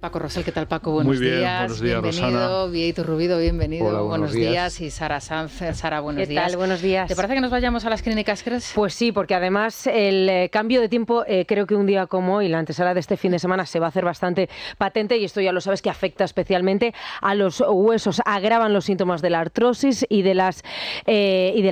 Paco Rosell, ¿qué tal, Paco? Muy bien, buenos días, bienvenido. Rosana. Vieito Rubido, bienvenido. Hola, buenos días. Y Sara Sanz. Sara, buenos días. ¿Qué tal? Buenos días. ¿Te parece que nos vayamos a las clínicas Cres? Pues sí, porque además el cambio de tiempo, creo que un día como hoy, la antesala de este fin de semana, se va a hacer bastante patente, y esto ya lo sabes que afecta especialmente a los huesos, agravan los síntomas de la artrosis y de la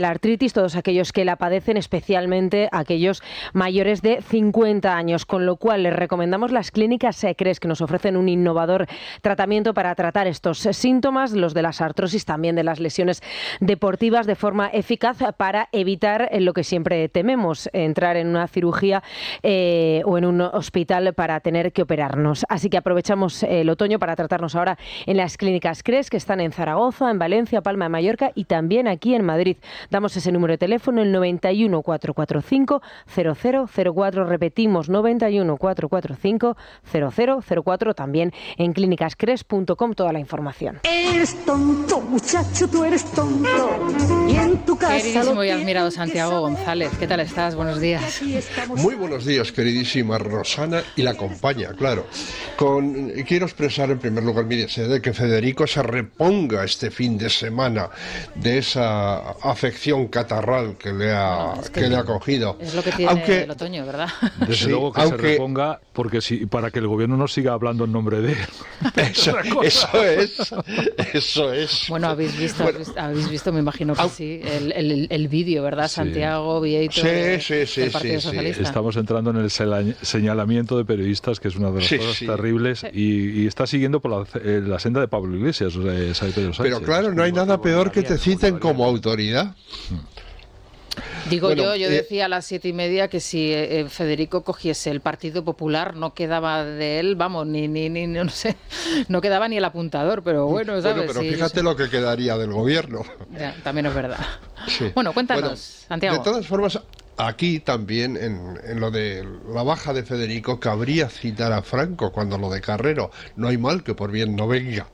artritis, todos aquellos que la padecen, especialmente aquellos mayores de 50 años, con lo cual les recomendamos las clínicas Cres, que nos ofrecen un innovador tratamiento para tratar estos síntomas, los de las artrosis, también de las lesiones deportivas, de forma eficaz para evitar lo que siempre tememos, entrar en una cirugía o en un hospital para tener que operarnos. Así que aprovechamos el otoño para tratarnos ahora en las clínicas Cres, que están en Zaragoza, en Valencia, Palma de Mallorca y también aquí en Madrid. Damos ese número de teléfono, el 91 445 0004, repetimos, 91 445 0004, también en clínicascres.com toda la información. Eres tonto, muchacho, tú eres tonto. Y en tu casa Queridísimo y admirado Santiago González, ¿qué tal estás? Buenos días. Muy buenos días, queridísima Rosana y la compañía, claro. Quiero expresar en primer lugar mi deseo de que Federico se reponga este fin de semana de esa afección catarral que le ha cogido. Es lo que tiene el otoño, ¿verdad? Desde luego que se reponga, porque para que el gobierno no siga hablando en nombre de él. Eso es. Bueno, habéis visto, me imagino que sí, el vídeo, ¿verdad, Santiago, Vieito, del Partido Socialista? Estamos entrando en el señalamiento de periodistas, que es una de las cosas terribles, y está siguiendo por la senda de Pablo Iglesias, o de Pedro Sánchez. Pero claro, no hay nada peor que te citen como autoridad. Digo, bueno, yo decía a las 7:30 que si Federico cogiese el Partido Popular no quedaba de él, vamos, no sé, no quedaba ni el apuntador, pero bueno, ¿sabes? Pero fíjate lo que quedaría del gobierno. Ya, también es verdad. Sí. Bueno, cuéntanos, Santiago. De todas formas, aquí también, en lo de la baja de Federico, cabría citar a Franco cuando lo de Carrero. No hay mal que por bien no venga.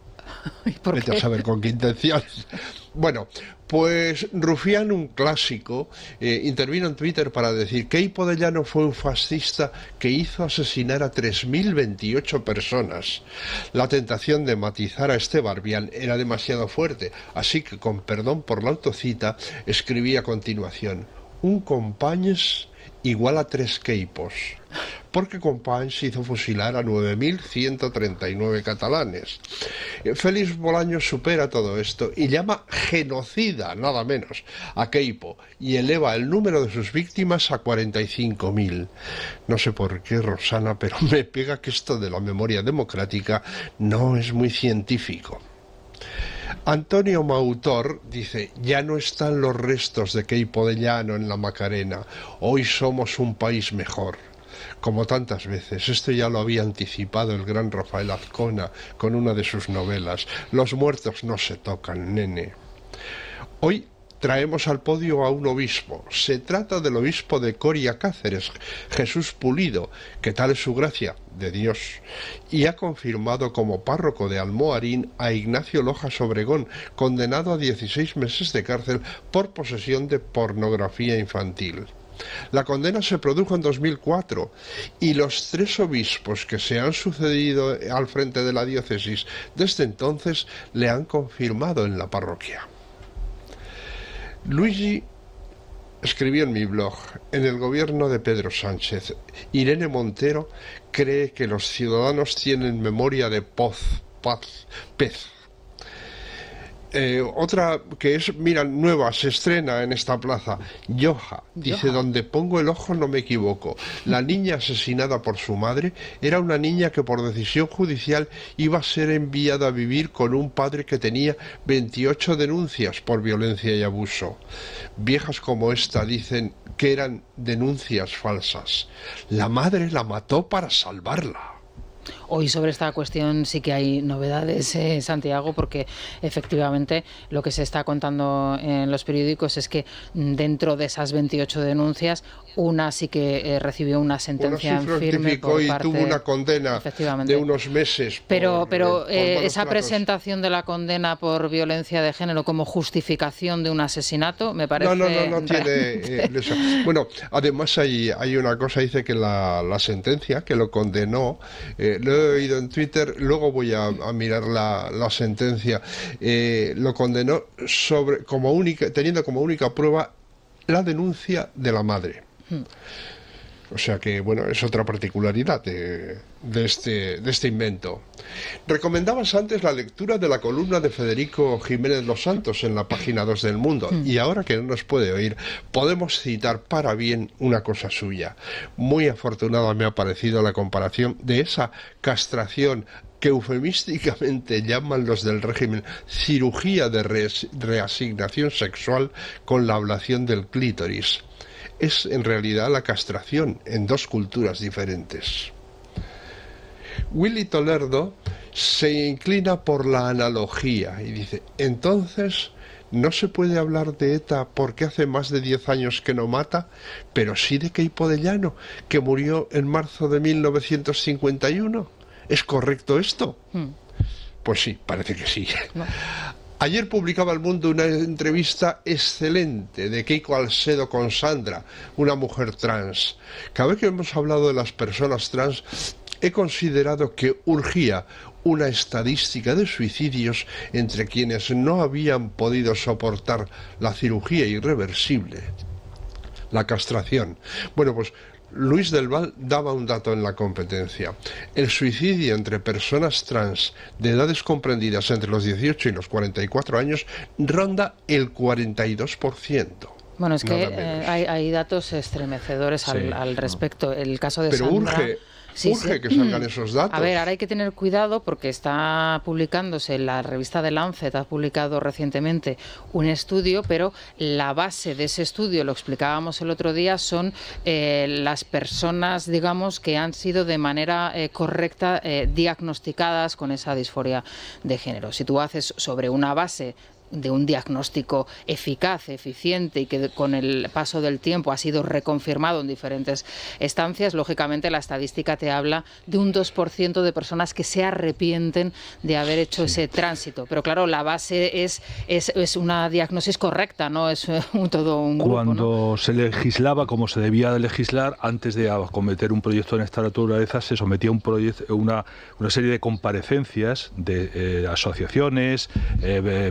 Vete a saber con qué intenciones. Bueno, pues Rufián, un clásico, intervino en Twitter para decir que Queipo de Llano fue un fascista que hizo asesinar a 3.028 personas. La tentación de matizar a este Barbián era demasiado fuerte, así que, con perdón por la autocita, escribí a continuación: un Companys igual a 3 Queipos, porque Companys hizo fusilar a 9.139 catalanes. Félix Bolaños supera todo esto y llama genocida, nada menos, a Queipo, y eleva el número de sus víctimas a 45.000. No sé por qué, Rosana, pero me pega que esto de la memoria democrática no es muy científico. Antonio Mautor dice: ya no están los restos de Queipo de Llano en la Macarena, hoy somos un país mejor. Como tantas veces, esto ya lo había anticipado el gran Rafael Azcona con una de sus novelas: los muertos no se tocan, nene. Hoy traemos al podio a un obispo. Se trata del obispo de Coria Cáceres, Jesús Pulido, que tal es su gracia, de Dios, y ha confirmado como párroco de Almoarín a Ignacio Lojas Obregón, condenado a 16 meses de cárcel por posesión de pornografía infantil. La condena se produjo en 2004 y los 3 obispos que se han sucedido al frente de la diócesis desde entonces le han confirmado en la parroquia. Luigi escribió en mi blog: en el gobierno de Pedro Sánchez, Irene Montero cree que los ciudadanos tienen memoria de pez. Otra que es, mira, nueva, se estrena en esta plaza, Yoja, dice: donde pongo el ojo no me equivoco. La niña asesinada por su madre era una niña que por decisión judicial iba a ser enviada a vivir con un padre que tenía 28 denuncias por violencia y abuso. Viejas como esta dicen que eran denuncias falsas. La madre la mató para salvarla. Hoy sobre esta cuestión sí que hay novedades, Santiago, porque efectivamente lo que se está contando en los periódicos es que dentro de esas 28 denuncias, una sí que recibió una sentencia en firme por parte, y tuvo una condena de unos meses. Pero esa presentación de la condena por violencia de género como justificación de un asesinato me parece... No tiene... Bueno, además hay una cosa, dice que la sentencia que lo condenó lo he oído en Twitter, luego voy a mirar la sentencia. Lo condenó teniendo como única prueba la denuncia de la madre. O sea que, bueno, es otra particularidad de este invento. Recomendabas antes la lectura de la columna de Federico Jiménez Los Santos en la página 2 del Mundo. Y ahora que no nos puede oír, podemos citar para bien una cosa suya. Muy afortunada me ha parecido la comparación de esa castración que eufemísticamente llaman los del régimen cirugía de reasignación sexual con la ablación del clítoris. Es en realidad la castración en dos culturas diferentes. Willy Tolerdo se inclina por la analogía y dice, entonces no se puede hablar de ETA porque hace más de 10 años que no mata, pero sí de Queipo de Llano, que murió en marzo de 1951. ¿Es correcto esto? Pues sí, parece que sí. No. Ayer publicaba El Mundo una entrevista excelente de Keiko Alcedo con Sandra, una mujer trans. Cada vez que hemos hablado de las personas trans, he considerado que urgía una estadística de suicidios entre quienes no habían podido soportar la cirugía irreversible, la castración. Bueno, pues Luis del Val daba un dato en la competencia. El suicidio entre personas trans de edades comprendidas entre los 18 y los 44 años ronda el 42%. Bueno, es que hay datos estremecedores al respecto. El caso de Sandra... Urge que salgan esos datos. A ver, ahora hay que tener cuidado porque está publicándose, la revista The Lancet ha publicado recientemente un estudio, pero la base de ese estudio, lo explicábamos el otro día, son las personas, digamos, que han sido de manera correcta diagnosticadas con esa disforia de género. Si tú haces sobre una base de un diagnóstico eficaz, eficiente y que con el paso del tiempo ha sido reconfirmado en diferentes estancias, lógicamente la estadística te habla de un 2% de personas que se arrepienten de haber hecho ese tránsito. Pero claro, la base es una diagnosis correcta, no es todo un grupo, Cuando ¿no? se legislaba como se debía de legislar, antes de acometer un proyecto en esta naturaleza, se sometía una serie de comparecencias de asociaciones,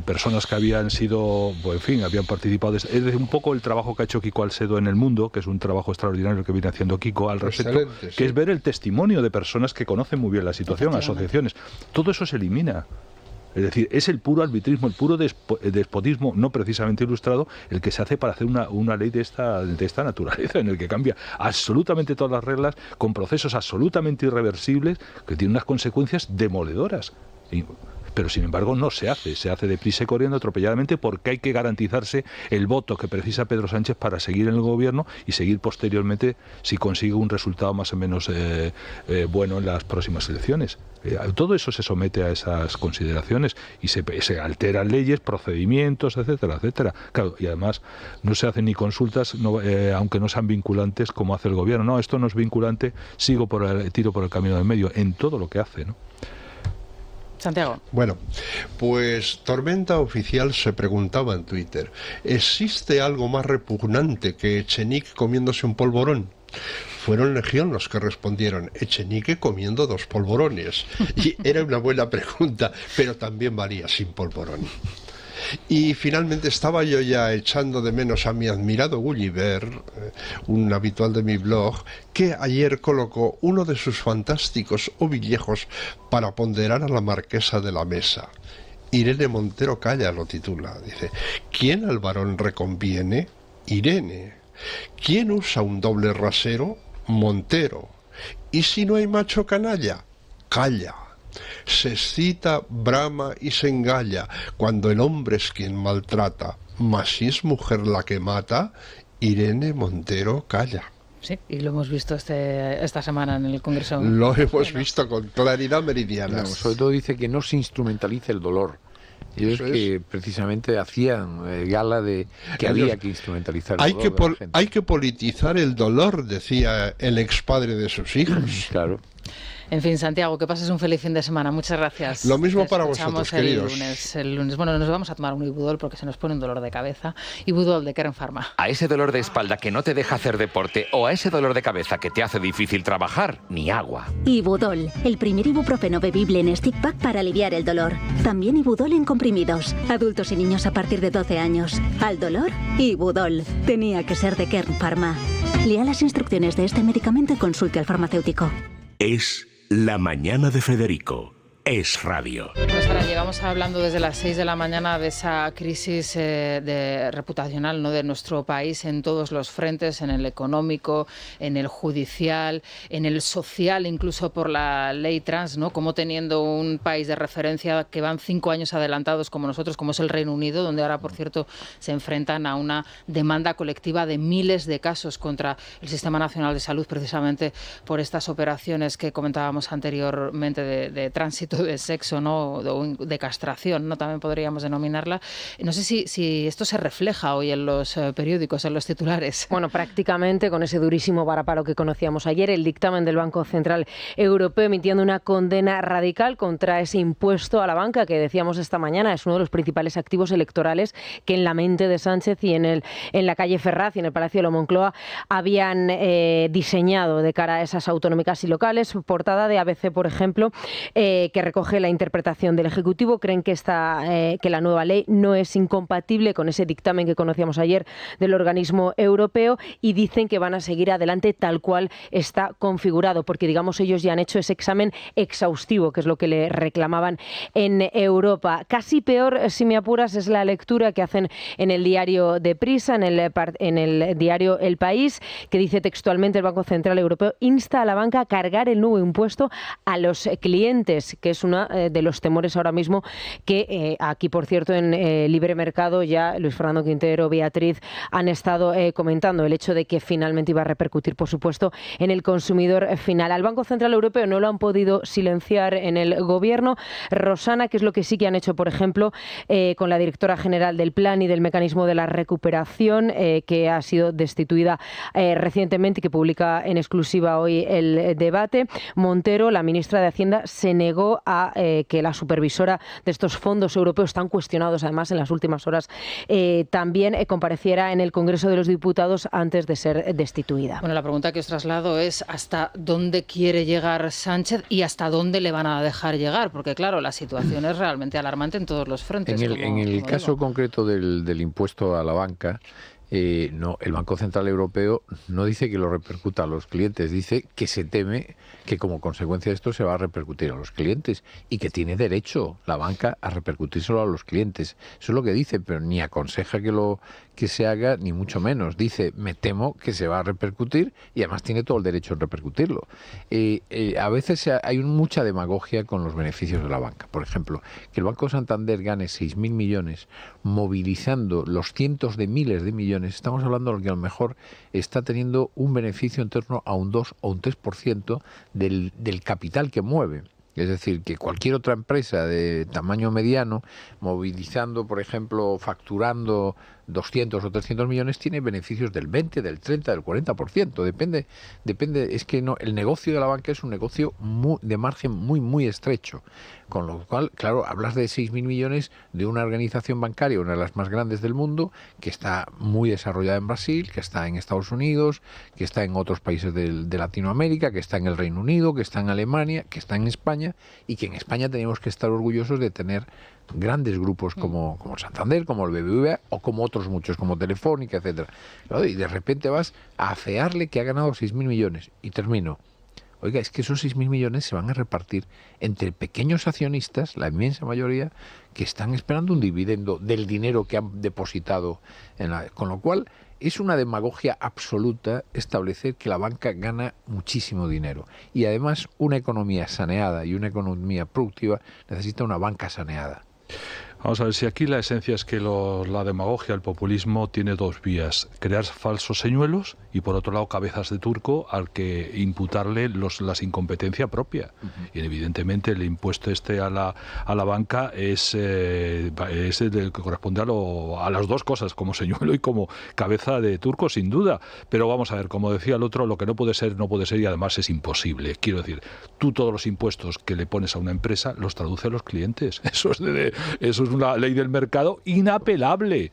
personas que habían sido, pues, en fin, habían participado. Es decir, un poco el trabajo que ha hecho Kiko Alcedo en El Mundo, que es un trabajo extraordinario que viene haciendo Kiko al respecto, que es ver el testimonio de personas que conocen muy bien la situación, asociaciones. Todo eso se elimina. Es decir, es el puro arbitrismo, el puro despotismo, no precisamente ilustrado, el que se hace para hacer una ley de esta naturaleza, en el que cambia absolutamente todas las reglas, con procesos absolutamente irreversibles, que tienen unas consecuencias demoledoras. Pero sin embargo no se hace deprisa y corriendo, atropelladamente, porque hay que garantizarse el voto que precisa Pedro Sánchez para seguir en el gobierno y seguir posteriormente si consigue un resultado más o menos bueno en las próximas elecciones. Todo eso se somete a esas consideraciones y se alteran leyes, procedimientos, etcétera, etcétera. Claro, y además no se hacen ni consultas, aunque no sean vinculantes, como hace el gobierno. No, esto no es vinculante, tiro por el camino del medio en todo lo que hace, ¿no? Santiago. Bueno, pues Tormenta Oficial se preguntaba en Twitter, ¿existe algo más repugnante que Echenique comiéndose un polvorón? Fueron legión los que respondieron, Echenique comiendo 2 polvorones. Y era una buena pregunta, pero también valía sin polvorón. Y finalmente estaba yo ya echando de menos a mi admirado Gulliver, un habitual de mi blog, que ayer colocó uno de sus fantásticos ovillejos para ponderar a la marquesa de la Mesa. Irene Montero Calla lo titula. Dice, ¿quién al varón reconviene? Irene. ¿Quién usa un doble rasero? Montero. ¿Y si no hay macho canalla? Calla. Se excita, brama y se engalla cuando el hombre es quien maltrata, mas si es mujer la que mata, Irene Montero Calla. Sí, y lo hemos visto esta semana en el Congreso. Lo hemos visto con claridad meridiana. Sobre todo dice que no se instrumentalice el dolor. Ellos que precisamente hacían gala de que había que instrumentalizar el dolor de la gente. Hay que politizar el dolor, decía el expadre de sus hijos. Claro. En fin, Santiago, que pases un feliz fin de semana. Muchas gracias. Lo mismo para vosotros, queridos. El lunes. Bueno, nos vamos a tomar un Ibudol porque se nos pone un dolor de cabeza. Ibudol de Kern Pharma. A ese dolor de espalda que no te deja hacer deporte o a ese dolor de cabeza que te hace difícil trabajar, ni agua. Ibudol, el primer ibuprofeno bebible en stick pack para aliviar el dolor. También Ibudol en comprimidos. Adultos y niños a partir de 12 años. Al dolor, Ibudol. Tenía que ser de Kern Pharma. Lea las instrucciones de este medicamento y consulte al farmacéutico. Es La Mañana de Federico. Es Radio. Pues ahora llegamos hablando desde las 6 de la mañana de esa crisis reputacional, ¿no?, de nuestro país en todos los frentes, en el económico, en el judicial, en el social, incluso por la ley trans, ¿no? Como teniendo un país de referencia que van 5 años adelantados como nosotros, como es el Reino Unido, donde ahora, por cierto, se enfrentan a una demanda colectiva de miles de casos contra el Sistema Nacional de Salud, precisamente por estas operaciones que comentábamos anteriormente de tránsito de sexo, ¿no?, de castración, ¿no?, también podríamos denominarla. No sé si esto se refleja hoy en los periódicos, en los titulares. Bueno, prácticamente con ese durísimo varapalo que conocíamos ayer, el dictamen del Banco Central Europeo emitiendo una condena radical contra ese impuesto a la banca que decíamos esta mañana es uno de los principales activos electorales que en la mente de Sánchez y en la calle Ferraz y en el Palacio de la Moncloa habían diseñado de cara a esas autonómicas y locales. Portada de ABC, por ejemplo, que recoge la interpretación del Ejecutivo. Creen que la nueva ley no es incompatible con ese dictamen que conocíamos ayer del organismo europeo y dicen que van a seguir adelante tal cual está configurado, porque digamos ellos ya han hecho ese examen exhaustivo, que es lo que le reclamaban en Europa. Casi peor, si me apuras, es la lectura que hacen en el diario Deprisa, en el diario El País, que dice textualmente: el Banco Central Europeo insta a la banca a cargar el nuevo impuesto a los clientes, que es uno de los temores ahora mismo que aquí, por cierto, en Libre Mercado ya Luis Fernando Quintero, Beatriz han estado comentando el hecho de que finalmente iba a repercutir, por supuesto, en el consumidor final. Al Banco Central Europeo no lo han podido silenciar en el gobierno. Rosana, que es lo que sí que han hecho, por ejemplo, con la directora general del Plan y del Mecanismo de la Recuperación, que ha sido destituida recientemente y que publica en exclusiva hoy El Debate. Montero, la ministra de Hacienda, se negó a que la supervisora de estos fondos europeos, tan cuestionados además en las últimas horas, también compareciera en el Congreso de los Diputados antes de ser destituida. Bueno, la pregunta que os traslado es ¿hasta dónde quiere llegar Sánchez y hasta dónde le van a dejar llegar? Porque claro, la situación es realmente alarmante en todos los frentes. En el caso concreto del impuesto a la banca, no, el Banco Central Europeo no dice que lo repercuta a los clientes, dice que se teme que como consecuencia de esto se va a repercutir a los clientes y que tiene derecho la banca a repercutírselo a los clientes. Eso es lo que dice, pero ni aconseja que se haga, ni mucho menos. Dice, me temo que se va a repercutir y además tiene todo el derecho en repercutirlo. A veces hay mucha demagogia con los beneficios de la banca. Por ejemplo, que el Banco Santander gane 6.000 millones movilizando los cientos de miles de millones. Estamos hablando de que a lo mejor está teniendo un beneficio en torno a un 2 o un 3% del capital que mueve. Es decir, que cualquier otra empresa de tamaño mediano, movilizando, por ejemplo, facturando 200 o 300 millones, tiene beneficios del 20, del 30, del 40%. Depende, es que no, el negocio de la banca es un negocio de margen muy, muy estrecho. Con lo cual, claro, hablas de 6.000 millones de una organización bancaria, una de las más grandes del mundo, que está muy desarrollada en Brasil, que está en Estados Unidos, que está en otros países de Latinoamérica, que está en el Reino Unido, que está en Alemania, que está en España, y que en España tenemos que estar orgullosos de tener grandes grupos como Santander, como el BBVA o como otros muchos, como Telefónica, etcétera. Y de repente vas a afearle que ha ganado 6.000 millones. Y termino. Oiga, es que esos 6.000 millones se van a repartir entre pequeños accionistas, la inmensa mayoría, que están esperando un dividendo del dinero que han depositado. Con lo cual, es una demagogia absoluta establecer que la banca gana muchísimo dinero. Y además, una economía saneada y una economía productiva necesita una banca saneada. Vamos a ver, si aquí la esencia es que la demagogia, el populismo, tiene dos vías: crear falsos señuelos y, por otro lado, cabezas de turco al que imputarle las incompetencia propia. Y evidentemente el impuesto a la banca es el que corresponde a las dos cosas, como señuelo y como cabeza de turco, sin duda. Pero vamos a ver, como decía el otro, lo que no puede ser, y además es imposible. Quiero decir, tú todos los impuestos que le pones a una empresa los traduce a los clientes. Eso es una ley del mercado inapelable.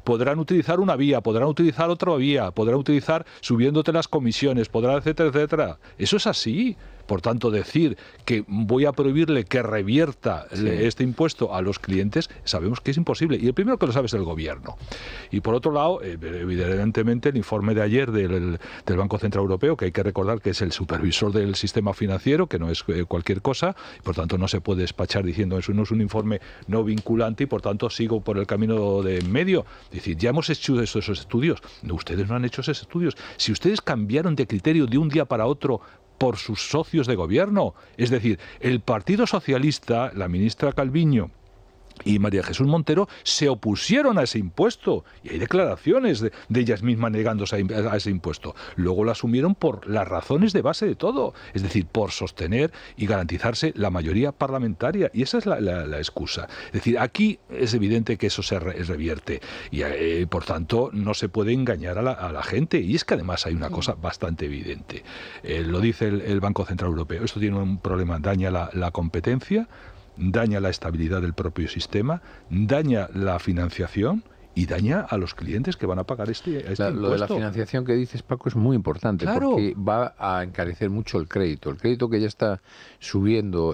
Podrán utilizar una vía, podrán utilizar otra vía, podrán utilizar subiéndote las comisiones, podrán etcétera, etcétera. Eso es así. Por tanto, decir que voy a prohibirle que revierta este impuesto a los clientes, sabemos que es imposible. Y el primero que lo sabe es el gobierno. Y por otro lado, evidentemente, el informe de ayer del Banco Central Europeo, que hay que recordar que es el supervisor del sistema financiero, que no es cualquier cosa, y por tanto no se puede despachar diciendo eso no es un informe no vinculante y por tanto sigo por el camino de en medio. Es decir, ya hemos hecho esos estudios. No, ustedes no han hecho esos estudios. Si ustedes cambiaron de criterio de un día para otro por sus socios de gobierno, es decir, el Partido Socialista, la ministra Calviño y María Jesús Montero se opusieron a ese impuesto y hay declaraciones de ellas mismas negándose a ese impuesto. Luego lo asumieron por las razones de base de todo, es decir, por sostener y garantizarse la mayoría parlamentaria, y esa es la excusa. Es decir, aquí es evidente que eso se revierte y por tanto no se puede engañar a la gente, y es que además hay una cosa bastante evidente. Lo dice el Banco Central Europeo, esto tiene un problema, daña la competencia, daña la estabilidad del propio sistema, daña la financiación y daña a los clientes que van a pagar este impuesto. Lo de la financiación que dices, Paco, es muy importante, claro, porque va a encarecer mucho el crédito. El crédito que ya está subiendo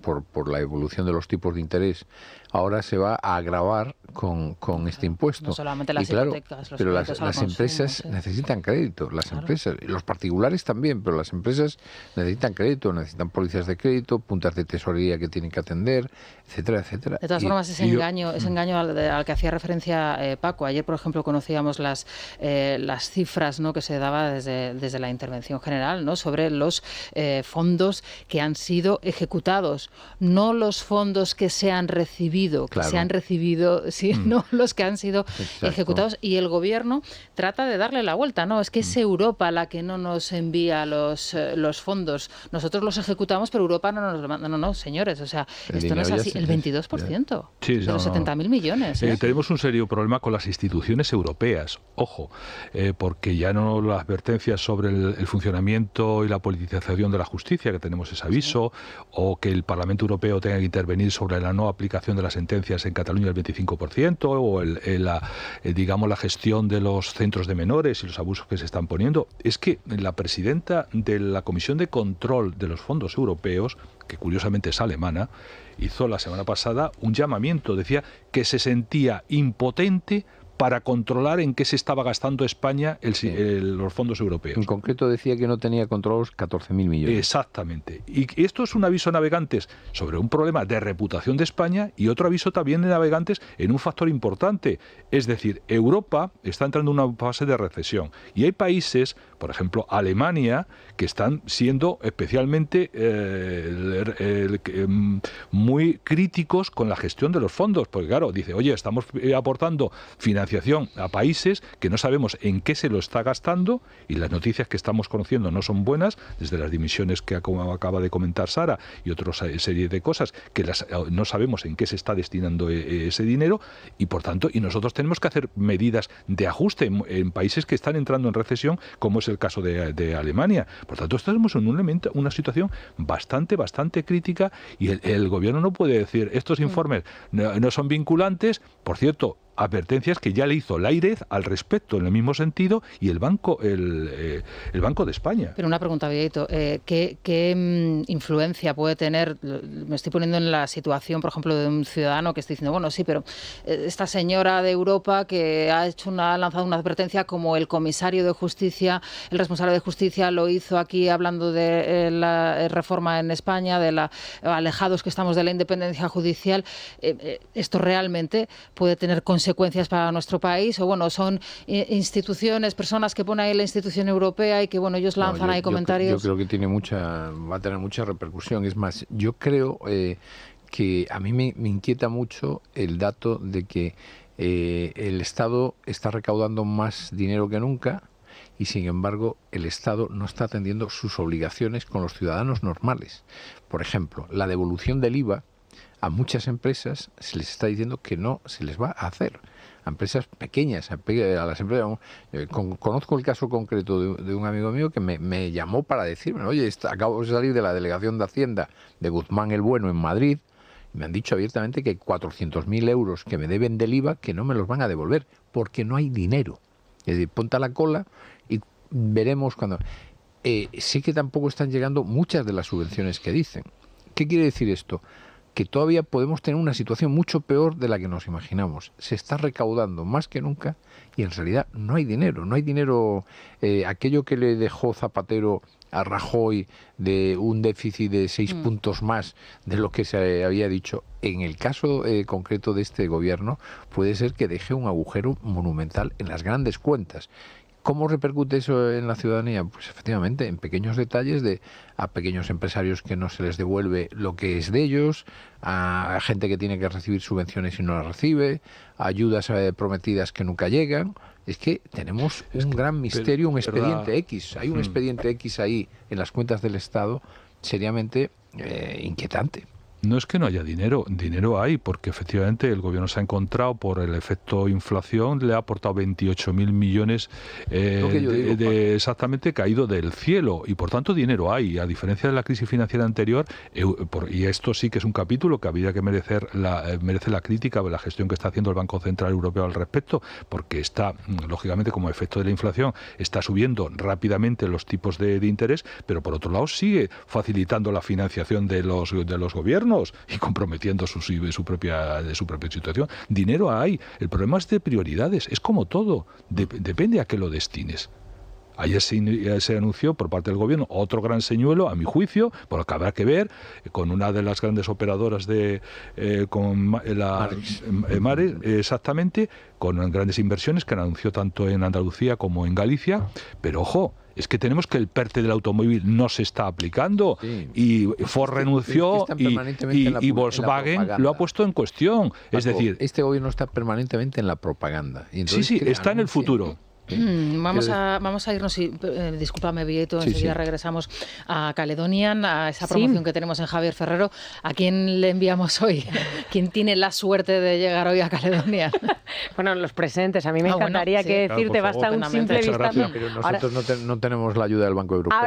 por la evolución de los tipos de interés, ahora se va a agravar con este impuesto. No solamente las hipotecas, pero las empresas necesitan crédito, empresas, los particulares también, pero las empresas necesitan crédito, necesitan pólizas de crédito, puntas de tesorería que tienen que atender, etcétera, etcétera. De todas formas, ese engaño al que hacía referencia Paco, ayer, por ejemplo, conocíamos las cifras, ¿no?, que se daba desde la intervención general, ¿no?, sobre los fondos que han sido ejecutados, no los fondos que se han recibido, sino los que han sido ejecutados, y el gobierno trata de darle la vuelta, ¿no? Es que es Europa la que no nos envía los fondos, nosotros los ejecutamos, pero Europa no nos lo manda. No, señores, o sea, esto no es así, el 22% de los 70.000 millones. Tenemos un serio problema con las instituciones europeas, ojo, porque ya no las advertencias sobre el funcionamiento y la politización de la justicia, que tenemos ese aviso, o que el Parlamento Europeo tenga que intervenir sobre la no aplicación de las sentencias en Cataluña del 25%, o la gestión de los centros de menores y los abusos que se están poniendo. Es que la presidenta de la Comisión de Control de los Fondos Europeos, que curiosamente es alemana, hizo la semana pasada un llamamiento, decía que se sentía impotente para controlar en qué se estaba gastando España los fondos europeos. En concreto decía que no tenía controlados 14.000 millones. Exactamente. Y esto es un aviso a navegantes sobre un problema de reputación de España y otro aviso también de navegantes en un factor importante. Es decir, Europa está entrando en una fase de recesión y hay países, por ejemplo Alemania, que están siendo especialmente muy críticos con la gestión de los fondos, porque claro, dice, oye, estamos aportando financiación a países que no sabemos en qué se lo está gastando, y las noticias que estamos conociendo no son buenas, desde las dimisiones que acaba de comentar Sara y otra serie de cosas que no sabemos en qué se está destinando ese dinero, y por tanto, y nosotros tenemos que hacer medidas de ajuste en países que están entrando en recesión, como es el caso de Alemania. Por tanto, estamos en una situación bastante crítica, y el gobierno no puede decir estos informes no son vinculantes. Por cierto, advertencias que ya le hizo la AIREF al respecto en el mismo sentido, y el Banco de España. Pero una pregunta, Vieito, ¿qué influencia puede tener? Me estoy poniendo en la situación, por ejemplo, de un ciudadano que está diciendo, bueno, sí, pero esta señora de Europa que ha lanzado una advertencia, como el comisario de justicia, el responsable de justicia lo hizo aquí hablando de la reforma en España, de alejados que estamos de la independencia judicial. ¿Esto realmente puede tener consecuencias para nuestro país? O bueno, son instituciones, personas que pone ahí la institución europea y que bueno, ellos lanzan ahí comentarios. Yo creo que va a tener mucha repercusión. Es más, yo creo que a mí me inquieta mucho el dato de que el Estado está recaudando más dinero que nunca y, sin embargo, el Estado no está atendiendo sus obligaciones con los ciudadanos normales. Por ejemplo, la devolución del IVA a muchas empresas se les está diciendo que no se les va a hacer. A empresas pequeñas, a las empresas. Conozco el caso concreto de un amigo mío que me llamó para decirme, oye, acabo de salir de la Delegación de Hacienda de Guzmán el Bueno en Madrid, y me han dicho abiertamente que hay 400.000 euros que me deben del IVA que no me los van a devolver, porque no hay dinero. Es decir, ponte a la cola y veremos cuando... sí que tampoco están llegando muchas de las subvenciones que dicen. ¿Qué quiere decir esto? Que todavía podemos tener una situación mucho peor de la que nos imaginamos. Se está recaudando más que nunca y en realidad no hay dinero. No hay dinero. Aquello que le dejó Zapatero a Rajoy de un déficit de 6 puntos más de lo que se había dicho, en el caso concreto de este gobierno, puede ser que deje un agujero monumental en las grandes cuentas. ¿Cómo repercute eso en la ciudadanía? Pues efectivamente en pequeños detalles a pequeños empresarios que no se les devuelve lo que es de ellos, a gente que tiene que recibir subvenciones y no las recibe, a ayudas prometidas que nunca llegan. Es que tenemos un gran misterio, un expediente X. Hay un expediente X ahí en las cuentas del Estado seriamente inquietante. No es que no haya dinero, dinero hay, porque efectivamente el gobierno se ha encontrado, por el efecto inflación, le ha aportado 28.000 millones exactamente caído del cielo, y por tanto dinero hay, a diferencia de la crisis financiera anterior, y esto sí que es un capítulo que habría que merece la crítica de la gestión que está haciendo el Banco Central Europeo al respecto, porque está, lógicamente, como efecto de la inflación, está subiendo rápidamente los tipos de interés, pero por otro lado sigue facilitando la financiación de los gobiernos y comprometiendo su propia situación. Dinero hay. El problema es de prioridades. Es como todo. Depende a qué lo destines. Ayer se anunció por parte del gobierno otro gran señuelo, a mi juicio, por lo que habrá que ver, con una de las grandes operadoras Mares, exactamente, con grandes inversiones que anunció tanto en Andalucía como en Galicia. Pero ojo, es que tenemos que el PERTE del automóvil no se está aplicando, y Ford renunció y Volkswagen lo ha puesto en cuestión. Es decir, este gobierno está permanentemente en la propaganda. Y sí, está en el futuro. Vamos a irnos, discúlpame, Vieto, enseguida regresamos a Caledonian, a esa promoción que tenemos en Javier Ferrero. ¿A quién le enviamos hoy? ¿Quién tiene la suerte de llegar hoy a Caledonian? Bueno, los presentes. A mí me encantaría decirte, basta un simple vistazo. Pero nosotros no tenemos la ayuda del Banco Europeo.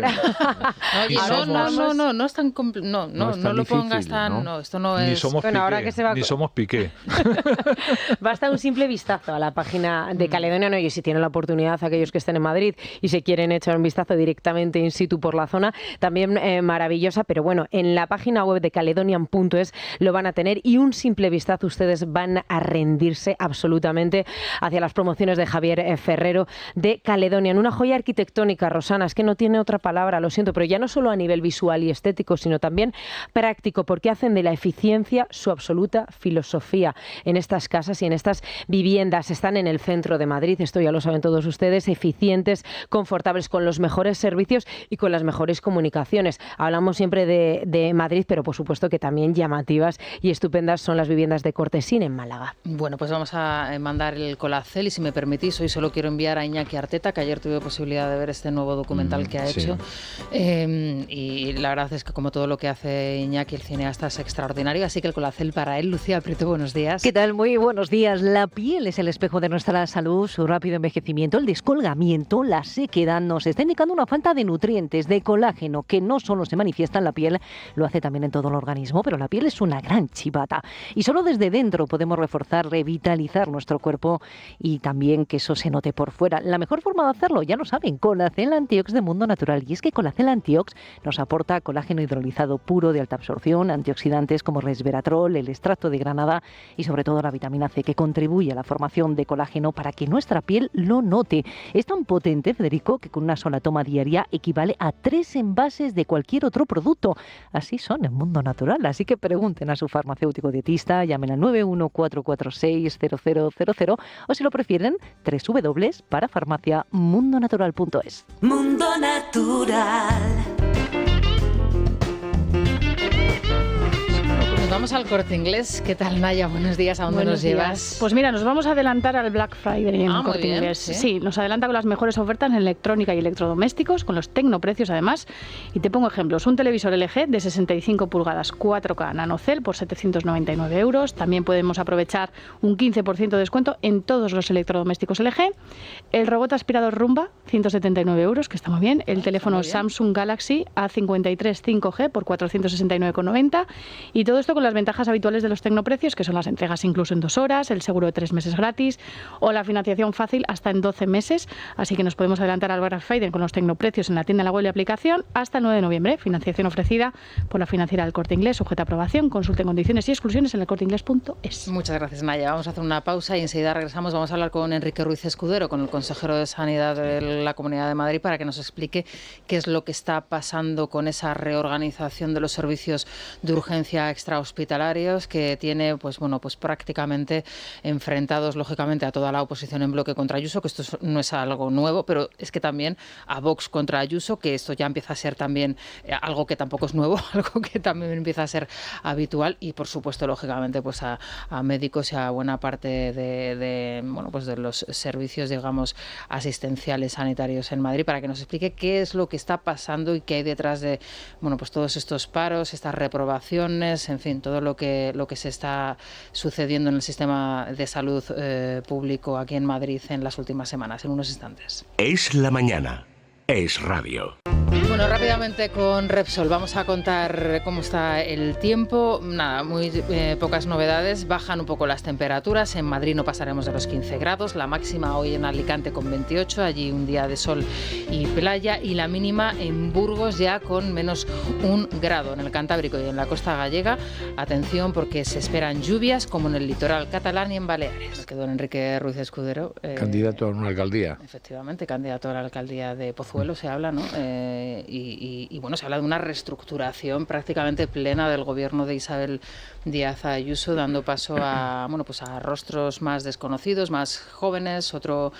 No es tan no lo pongas tan... No, esto no es... Ni somos Piqué, ni somos Piqué. Basta un simple vistazo a la página de Caledonian. Y si tienen la oportunidad, aquellos que estén en Madrid y se quieren echar un vistazo directamente in situ por la zona, también maravillosa, pero bueno, en la página web de caledonian.es lo van a tener, y un simple vistazo ustedes van a rendirse absolutamente hacia las promociones de Javier Ferrero de Caledonian. Una joya arquitectónica, Rosana, es que no tiene otra palabra, lo siento, pero ya no solo a nivel visual y estético, sino también práctico, porque hacen de la eficiencia su absoluta filosofía en estas casas y en estas viviendas. Están en el centro de Madrid, esto ya lo saben todos ustedes, eficientes, confortables, con los mejores servicios y con las mejores comunicaciones. Hablamos siempre de Madrid, pero por supuesto que también llamativas y estupendas son las viviendas de Cortesín en Málaga. Bueno, pues vamos a mandar el colacel, y si me permitís, hoy solo quiero enviar a Iñaki Arteta, que ayer tuve posibilidad de ver este nuevo documental que ha hecho, y la verdad es que, como todo lo que hace Iñaki, el cineasta, es extraordinario, así que el colacel para él. Lucía Prieto, buenos días. ¿Qué tal? Muy buenos días. La piel es el espejo de nuestra salud, su rápido envejecimiento, el descolgamiento, la sequedad nos está indicando una falta de nutrientes, de colágeno, que no solo se manifiesta en la piel, lo hace también en todo el organismo, pero la piel es una gran chivata y solo desde dentro podemos reforzar, revitalizar nuestro cuerpo y también que eso se note por fuera. La mejor forma de hacerlo, ya lo saben, Colacel Antiox de Mundo Natural, y es que Colacel Antiox nos aporta colágeno hidrolizado puro de alta absorción, antioxidantes como resveratrol, el extracto de granada y sobre todo la vitamina C, que contribuye a la formación de colágeno para que nuestra piel lo note. Es tan potente, Federico, que con una sola toma diaria equivale a 3 envases de cualquier otro producto. Así son en Mundo Natural. Así que pregunten a su farmacéutico dietista, llamen al 914460000 o, si lo prefieren, www.parafarmaciamundonatural.es. Mundo Natural. Nos vamos al Corte Inglés. ¿Qué tal, Naya? Buenos días. ¿A dónde nos llevas? Pues mira, nos vamos a adelantar al Black Friday en Corte Inglés. Sí, nos adelanta con las mejores ofertas en electrónica y electrodomésticos, con los tecnoprecios además. Y te pongo ejemplos. Un televisor LG de 65 pulgadas 4K NanoCell por 799 euros. También podemos aprovechar un 15% de descuento en todos los electrodomésticos LG. El robot aspirador Rumba, 179 euros, que está muy bien. El teléfono Samsung Galaxy A53 5G por 469,90. Y todo esto con las ventajas habituales de los tecnoprecios, que son las entregas incluso en 2 horas, el seguro de 3 meses gratis o la financiación fácil hasta en 12 meses. Así que nos podemos adelantar al Black Friday con los tecnoprecios en la tienda, en la web y aplicación hasta el 9 de noviembre. Financiación ofrecida por la financiera del Corte Inglés, sujeta a aprobación. Consulten condiciones y exclusiones en elcorteinglés.es. Muchas gracias, Naya. Vamos a hacer una pausa y enseguida regresamos. Vamos a hablar con Enrique Ruiz Escudero, con el consejero de Sanidad de la Comunidad de Madrid, para que nos explique qué es lo que está pasando con esa reorganización de los servicios de urgencia extrahospitalarios, que tiene pues prácticamente enfrentados lógicamente a toda la oposición en bloque contra Ayuso, que esto no es algo nuevo, pero es que también a Vox contra Ayuso, que esto ya empieza a ser también algo que tampoco es nuevo, algo que también empieza a ser habitual, y por supuesto lógicamente pues a médicos y a buena parte de los servicios, digamos, asistenciales sanitarios en Madrid, para que nos explique qué es lo que está pasando y qué hay detrás de todos estos paros, estas reprobaciones, en fin, todo lo que se está sucediendo en el sistema de salud público aquí en Madrid en las últimas semanas. En unos instantes. Es la mañana. Es radio. Bueno, rápidamente con Repsol vamos a contar cómo está el tiempo. Nada, muy pocas novedades. Bajan un poco las temperaturas. En Madrid no pasaremos de los 15 grados. La máxima hoy en Alicante con 28. Allí un día de sol y playa. Y la mínima en Burgos ya con menos 1 grado. En el Cantábrico y en la costa gallega, atención porque se esperan lluvias como en el litoral catalán y en Baleares. Que don Enrique Ruiz Escudero... candidato a una alcaldía. Efectivamente, candidato a la alcaldía de Pozuelo se habla, ¿no? Y se habla de una reestructuración prácticamente plena del gobierno de Isabel Díaz Ayuso, dando paso a rostros más desconocidos, más jóvenes, otro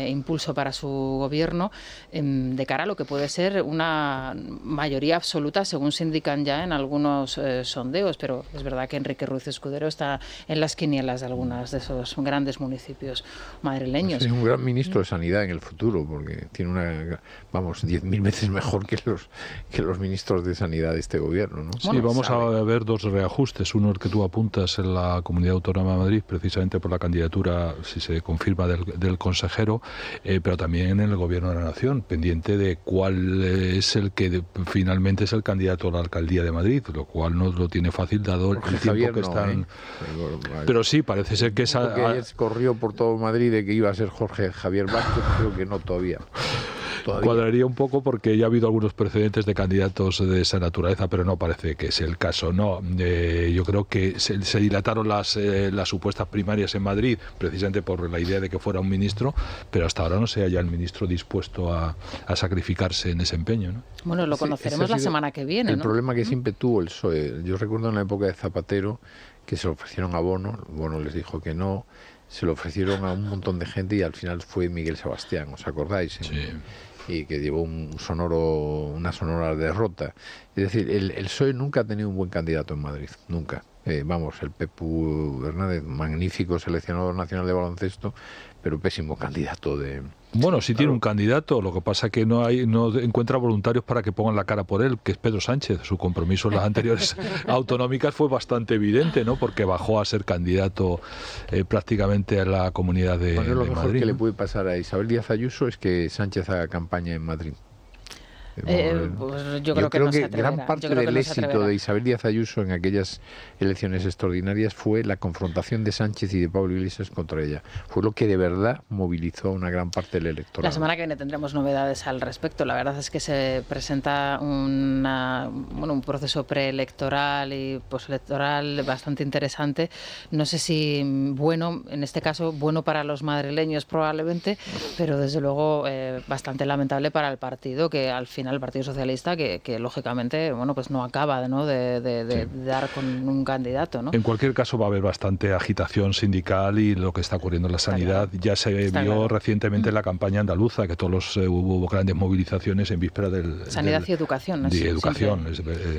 impulso para su gobierno de cara a lo que puede ser una mayoría absoluta, según se indican ya en algunos sondeos, pero es verdad que Enrique Ruiz Escudero está en las quinielas de algunos de esos grandes municipios madrileños. Es un gran ministro de Sanidad en el futuro, porque tiene 10.000 veces mejor que los ministros de Sanidad de este gobierno, ¿no? Sí, vamos a ver 2 reajustes. Uno, el que tú apuntas en la Comunidad Autónoma de Madrid, precisamente por la candidatura, si se confirma, del consejero, pero también en el Gobierno de la Nación, pendiente de cuál es el que finalmente es el candidato a la alcaldía de Madrid, lo cual no lo tiene fácil dado el tiempo que están... Pero sí, parece ser que esa... Porque ayer corrió por todo Madrid de que iba a ser Jorge Javier Vázquez, creo que no todavía. Cuadraría un poco porque ya ha habido algunos precedentes de candidatos de esa naturaleza, pero no parece que sea el caso. No, yo creo que se dilataron las supuestas primarias en Madrid precisamente por la idea de que fuera un ministro, pero hasta ahora no se haya el ministro dispuesto a sacrificarse en ese empeño, ¿no? Bueno, lo conoceremos la semana que viene, el ¿no? problema que siempre tuvo el PSOE. Yo recuerdo en la época de Zapatero que se lo ofrecieron a Bono les dijo que no, se lo ofrecieron a un montón de gente y al final fue Miguel Sebastián, ¿os acordáis? Sí. Y que llevó una sonora derrota. Es decir, el PSOE nunca ha tenido un buen candidato en Madrid, nunca. El Pepu Hernández, magnífico seleccionador nacional de baloncesto, pero pésimo candidato de... Bueno, sí tiene un candidato, lo que pasa es que no encuentra voluntarios para que pongan la cara por él, que es Pedro Sánchez. Su compromiso en las anteriores autonómicas fue bastante evidente, ¿no? Porque bajó a ser candidato prácticamente a la Comunidad de Madrid. Lo mejor que le puede pasar a Isabel Díaz Ayuso es que Sánchez haga campaña en Madrid. Yo creo que gran parte del éxito de Isabel Díaz Ayuso en aquellas elecciones extraordinarias fue la confrontación de Sánchez y de Pablo Iglesias contra ella. Fue lo que de verdad movilizó a una gran parte del electorado. La semana que viene tendremos novedades al respecto. La verdad es que se presenta un proceso preelectoral y postelectoral bastante interesante. No sé si en este caso, bueno para los madrileños probablemente, pero desde luego bastante lamentable para el partido, que al final final el Partido Socialista que lógicamente, bueno, pues no acaba, ¿no?, de dar con un candidato, ¿no? En cualquier caso va a haber bastante agitación sindical y lo que está ocurriendo en la sanidad ya se vio recientemente en la campaña andaluza, que hubo grandes movilizaciones en víspera del... Sanidad y educación. De educación.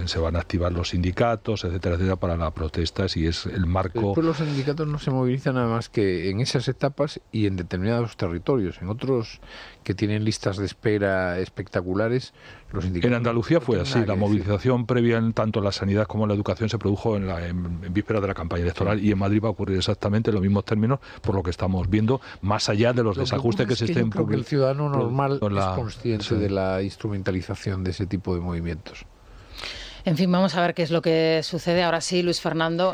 Se van a activar los sindicatos, etcétera, etcétera, para las protestas y es el marco... Después los sindicatos no se movilizan nada más que en esas etapas y en determinados territorios. En otros que tienen listas de espera espectaculares, los sindicatos... En Andalucía fue así. La movilización previa en tanto la sanidad como en la educación se produjo en víspera de la campaña electoral, y en Madrid va a ocurrir exactamente en los mismos términos, por lo que estamos viendo, más allá de los desajustes que se estén... Yo creo que el ciudadano normal es consciente de la instrumentalización de ese tipo de movimientos. En fin, vamos a ver qué es lo que sucede. Ahora sí, Luis Fernando,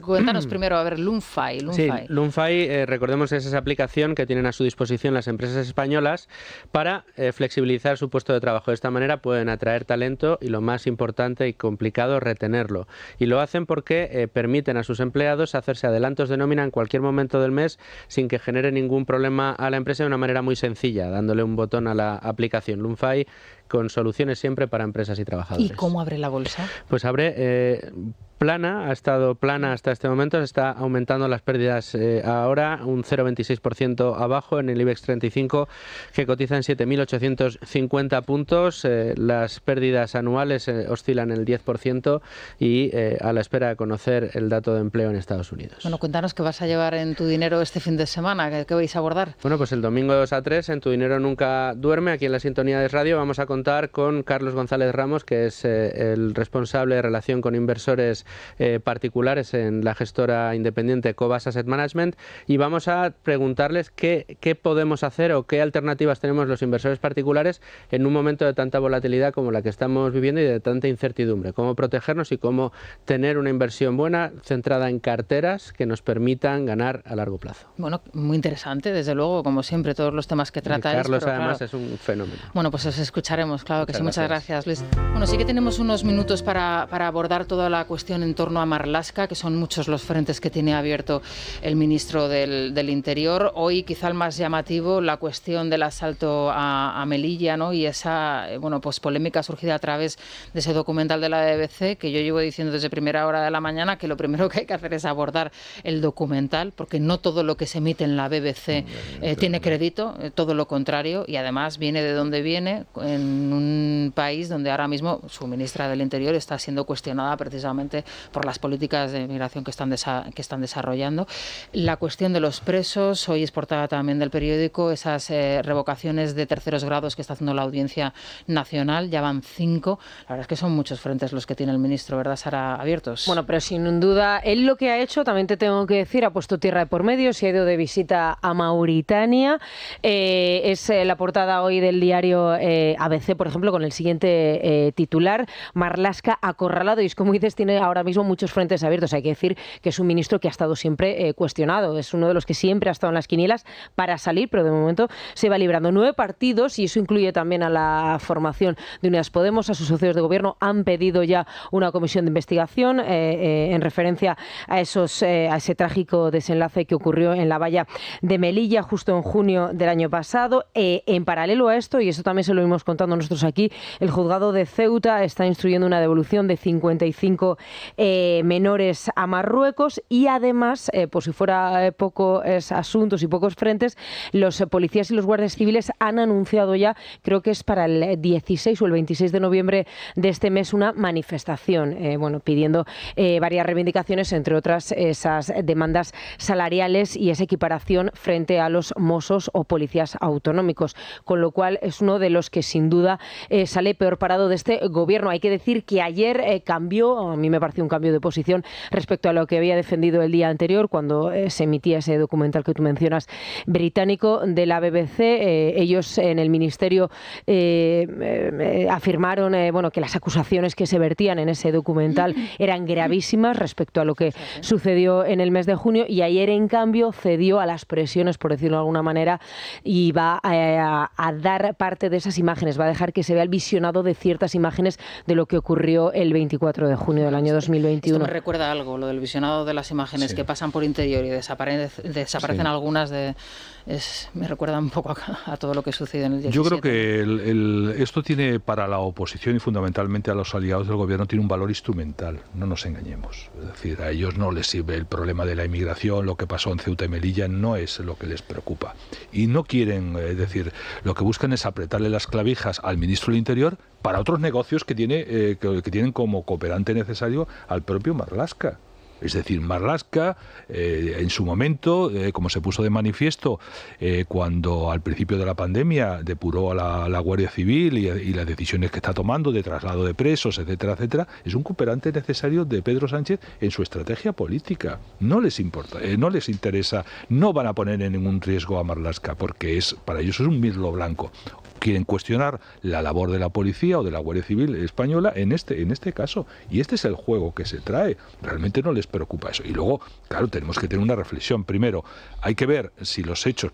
cuéntanos primero, a ver, Lunfy. Sí, Lunfy, recordemos, es esa aplicación que tienen a su disposición las empresas españolas para flexibilizar su puesto de trabajo. De esta manera pueden atraer talento y, lo más importante y complicado, retenerlo. Y lo hacen porque permiten a sus empleados hacerse adelantos de nómina en cualquier momento del mes sin que genere ningún problema a la empresa, de una manera muy sencilla, dándole un botón a la aplicación. Lunfy, con soluciones siempre para empresas y trabajadores. ¿Y cómo abre la bolsa? Pues abre plana, ha estado plana hasta este momento, se está aumentando las pérdidas ahora, un 0,26% abajo en el IBEX 35, que cotiza en 7.850 puntos. Las pérdidas anuales oscilan el 10% y a la espera de conocer el dato de empleo en Estados Unidos. Bueno, cuéntanos qué vas a llevar en Tu Dinero este fin de semana, qué vais a abordar. Bueno, pues el domingo 2 a 3 en Tu Dinero Nunca Duerme, aquí en la sintonía de Radio, vamos a contar con Carlos González Ramos, que es el responsable de relación con inversores particulares en la gestora independiente Cobas Asset Management, y vamos a preguntarles qué podemos hacer o qué alternativas tenemos los inversores particulares en un momento de tanta volatilidad como la que estamos viviendo y de tanta incertidumbre, cómo protegernos y cómo tener una inversión buena centrada en carteras que nos permitan ganar a largo plazo. Bueno, muy interesante, desde luego, como siempre, todos los temas que tratáis. Carlos, además, es un fenómeno. Bueno, pues os escucharemos, claro que sí. Muchas gracias, Luis. Bueno, sí que tenemos unos minutos para abordar toda la cuestión en torno a Marlaska, que son muchos los frentes que tiene abierto el ministro del Interior. Hoy quizá el más llamativo, la cuestión del asalto a Melilla, ¿no? Y esa pues polémica surgida a través de ese documental de la BBC, que yo llevo diciendo desde primera hora de la mañana que lo primero que hay que hacer es abordar el documental, porque no todo lo que se emite en la BBC tiene crédito, todo lo contrario, y además viene de donde viene, en un país donde ahora mismo su ministra del Interior está siendo cuestionada precisamente por las políticas de migración que están desarrollando. La cuestión de los presos, hoy es portada también del periódico, esas revocaciones de terceros grados que está haciendo la Audiencia Nacional, ya van 5. La verdad es que son muchos frentes los que tiene el ministro, ¿verdad, Sara, abiertos? Bueno, pero sin duda, él lo que ha hecho, también te tengo que decir, ha puesto tierra de por medio, se ha ido de visita a Mauritania. Es la portada hoy del diario ABC, por ejemplo, con el siguiente titular: Marlaska acorralado. Y es como dices, tiene ahora mismo muchos frentes abiertos. Hay que decir que es un ministro que ha estado siempre cuestionado, es uno de los que siempre ha estado en las quinielas para salir, pero de momento se va librando. 9 partidos, y eso incluye también a la formación de Unidas Podemos, a sus socios de gobierno, han pedido ya una comisión de investigación en referencia a ese trágico desenlace que ocurrió en la valla de Melilla justo en junio del año pasado. En paralelo a esto, y eso también se lo hemos contando nosotros aquí, el juzgado de Ceuta está instruyendo una devolución de 55 menores a Marruecos, y además, por si fuera pocos asuntos y pocos frentes, los policías y los guardias civiles han anunciado ya, creo que es para el 16 o el 26 de noviembre de este mes, una manifestación, pidiendo varias reivindicaciones, entre otras esas demandas salariales y esa equiparación frente a los mossos o policías autonómicos, con lo cual es uno de los que sin duda sale peor parado de este gobierno. Hay que decir que ayer cambió, a mí me pareció un cambio de posición respecto a lo que había defendido el día anterior, cuando se emitía ese documental que tú mencionas, británico, de la BBC. Ellos en el Ministerio afirmaron que las acusaciones que se vertían en ese documental eran gravísimas respecto a lo que sucedió en el mes de junio, y ayer en cambio cedió a las presiones, por decirlo de alguna manera, y va a dar parte de esas imágenes, va a dejar que se vea el visionado de ciertas imágenes de lo que ocurrió el 24 de junio del año 2021. Esto me recuerda algo, lo del visionado de las imágenes que pasan por interior y desaparecen algunas me recuerda un poco a todo lo que sucede en el 17. Yo creo que esto tiene para la oposición y fundamentalmente a los aliados del gobierno tiene un valor instrumental, no nos engañemos. Es decir, a ellos no les sirve el problema de la inmigración, lo que pasó en Ceuta y Melilla no es lo que les preocupa. Y no quieren, es decir, lo que buscan es apretarle las clavijas al ministro del Interior para otros negocios que tienen como cooperante necesario al propio Marlaska. Es decir, Marlaska, en su momento, como se puso de manifiesto, cuando al principio de la pandemia depuró a la Guardia Civil y las decisiones que está tomando de traslado de presos, etcétera, etcétera, es un cooperante necesario de Pedro Sánchez en su estrategia política. No les importa, no les interesa, no van a poner en ningún riesgo a Marlaska, porque para ellos es un mirlo blanco. Quieren cuestionar la labor de la policía o de la Guardia Civil española en este caso. Y este es el juego que se trae. Realmente no les preocupa eso. Y luego, claro, tenemos que tener una reflexión. Primero, hay que ver si los hechos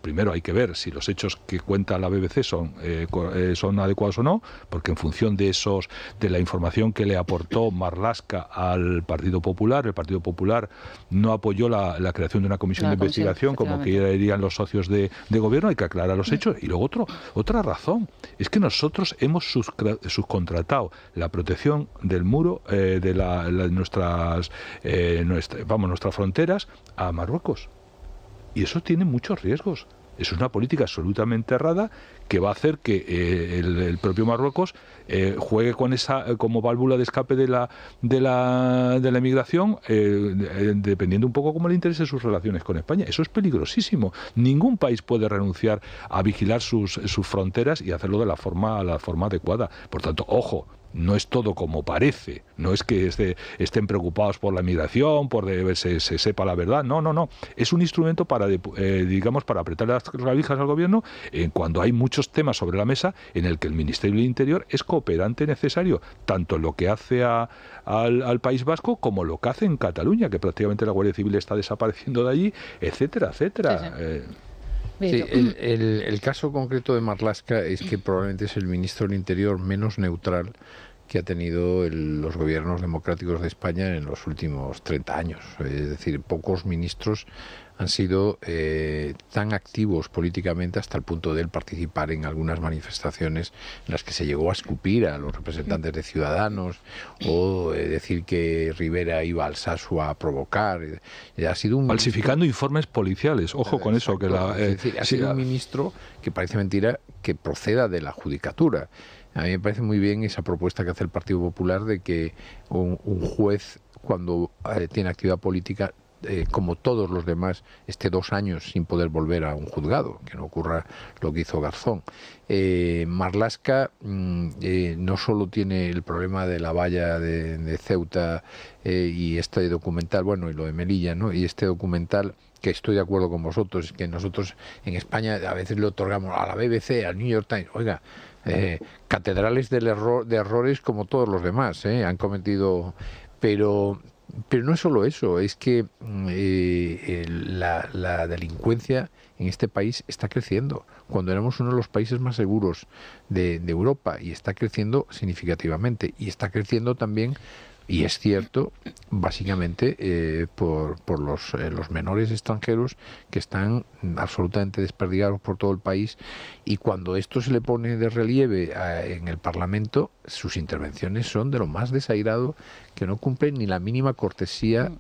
que cuenta la BBC son adecuados o no, porque en función de la información que le aportó Marlaska al Partido Popular, el Partido Popular no apoyó la creación de una comisión de investigación como querían los socios de gobierno. Hay que aclarar los hechos. Y luego otra razón. Es que nosotros hemos subcontratado la protección del muro de nuestras fronteras a Marruecos. Y eso tiene muchos riesgos. Es una política absolutamente errada que va a hacer que el propio Marruecos juegue con esa como válvula de escape de la inmigración, dependiendo un poco cómo le interese sus relaciones con España. Eso es peligrosísimo. Ningún país puede renunciar a vigilar sus fronteras y hacerlo de la forma adecuada. Por tanto, ojo. No es todo como parece, no es que estén preocupados por la migración, por que se sepa la verdad, no. Es un instrumento para apretar las clavijas al gobierno cuando hay muchos temas sobre la mesa en el que el Ministerio del Interior es cooperante necesario, tanto en lo que hace al País Vasco como lo que hace en Cataluña, que prácticamente la Guardia Civil está desapareciendo de allí, etcétera, etcétera. Sí, el caso concreto de Marlaska es que probablemente es el ministro del Interior menos neutral que ha tenido los gobiernos democráticos de España en los últimos 30 años. Es decir, pocos ministros han sido tan activos políticamente hasta el punto de él participar en algunas manifestaciones en las que se llegó a escupir a los representantes de Ciudadanos o decir que Rivera iba al Sasu a provocar. Ha sido falsificando informes policiales, ojo con eso. Ha sido un ministro que parece mentira que proceda de la judicatura. A mí me parece muy bien esa propuesta que hace el Partido Popular de que un juez, cuando tiene actividad política, como todos los demás, esté 2 años sin poder volver a un juzgado, que no ocurra lo que hizo Garzón. Marlaska no solo tiene el problema de la valla de Ceuta y este documental, y lo de Melilla, ¿no? Y este documental, que estoy de acuerdo con vosotros, que nosotros en España a veces le otorgamos a la BBC, al New York Times, oiga, catedrales de errores como todos los demás, han cometido, pero no es solo eso, es que la delincuencia en este país está creciendo, cuando éramos uno de los países más seguros de Europa, y está creciendo significativamente, y está creciendo también, y es cierto, básicamente por los menores extranjeros que están absolutamente desperdigados por todo el país, y cuando esto se le pone de relieve en el Parlamento, sus intervenciones son de lo más desairado, que no cumplen ni la mínima cortesía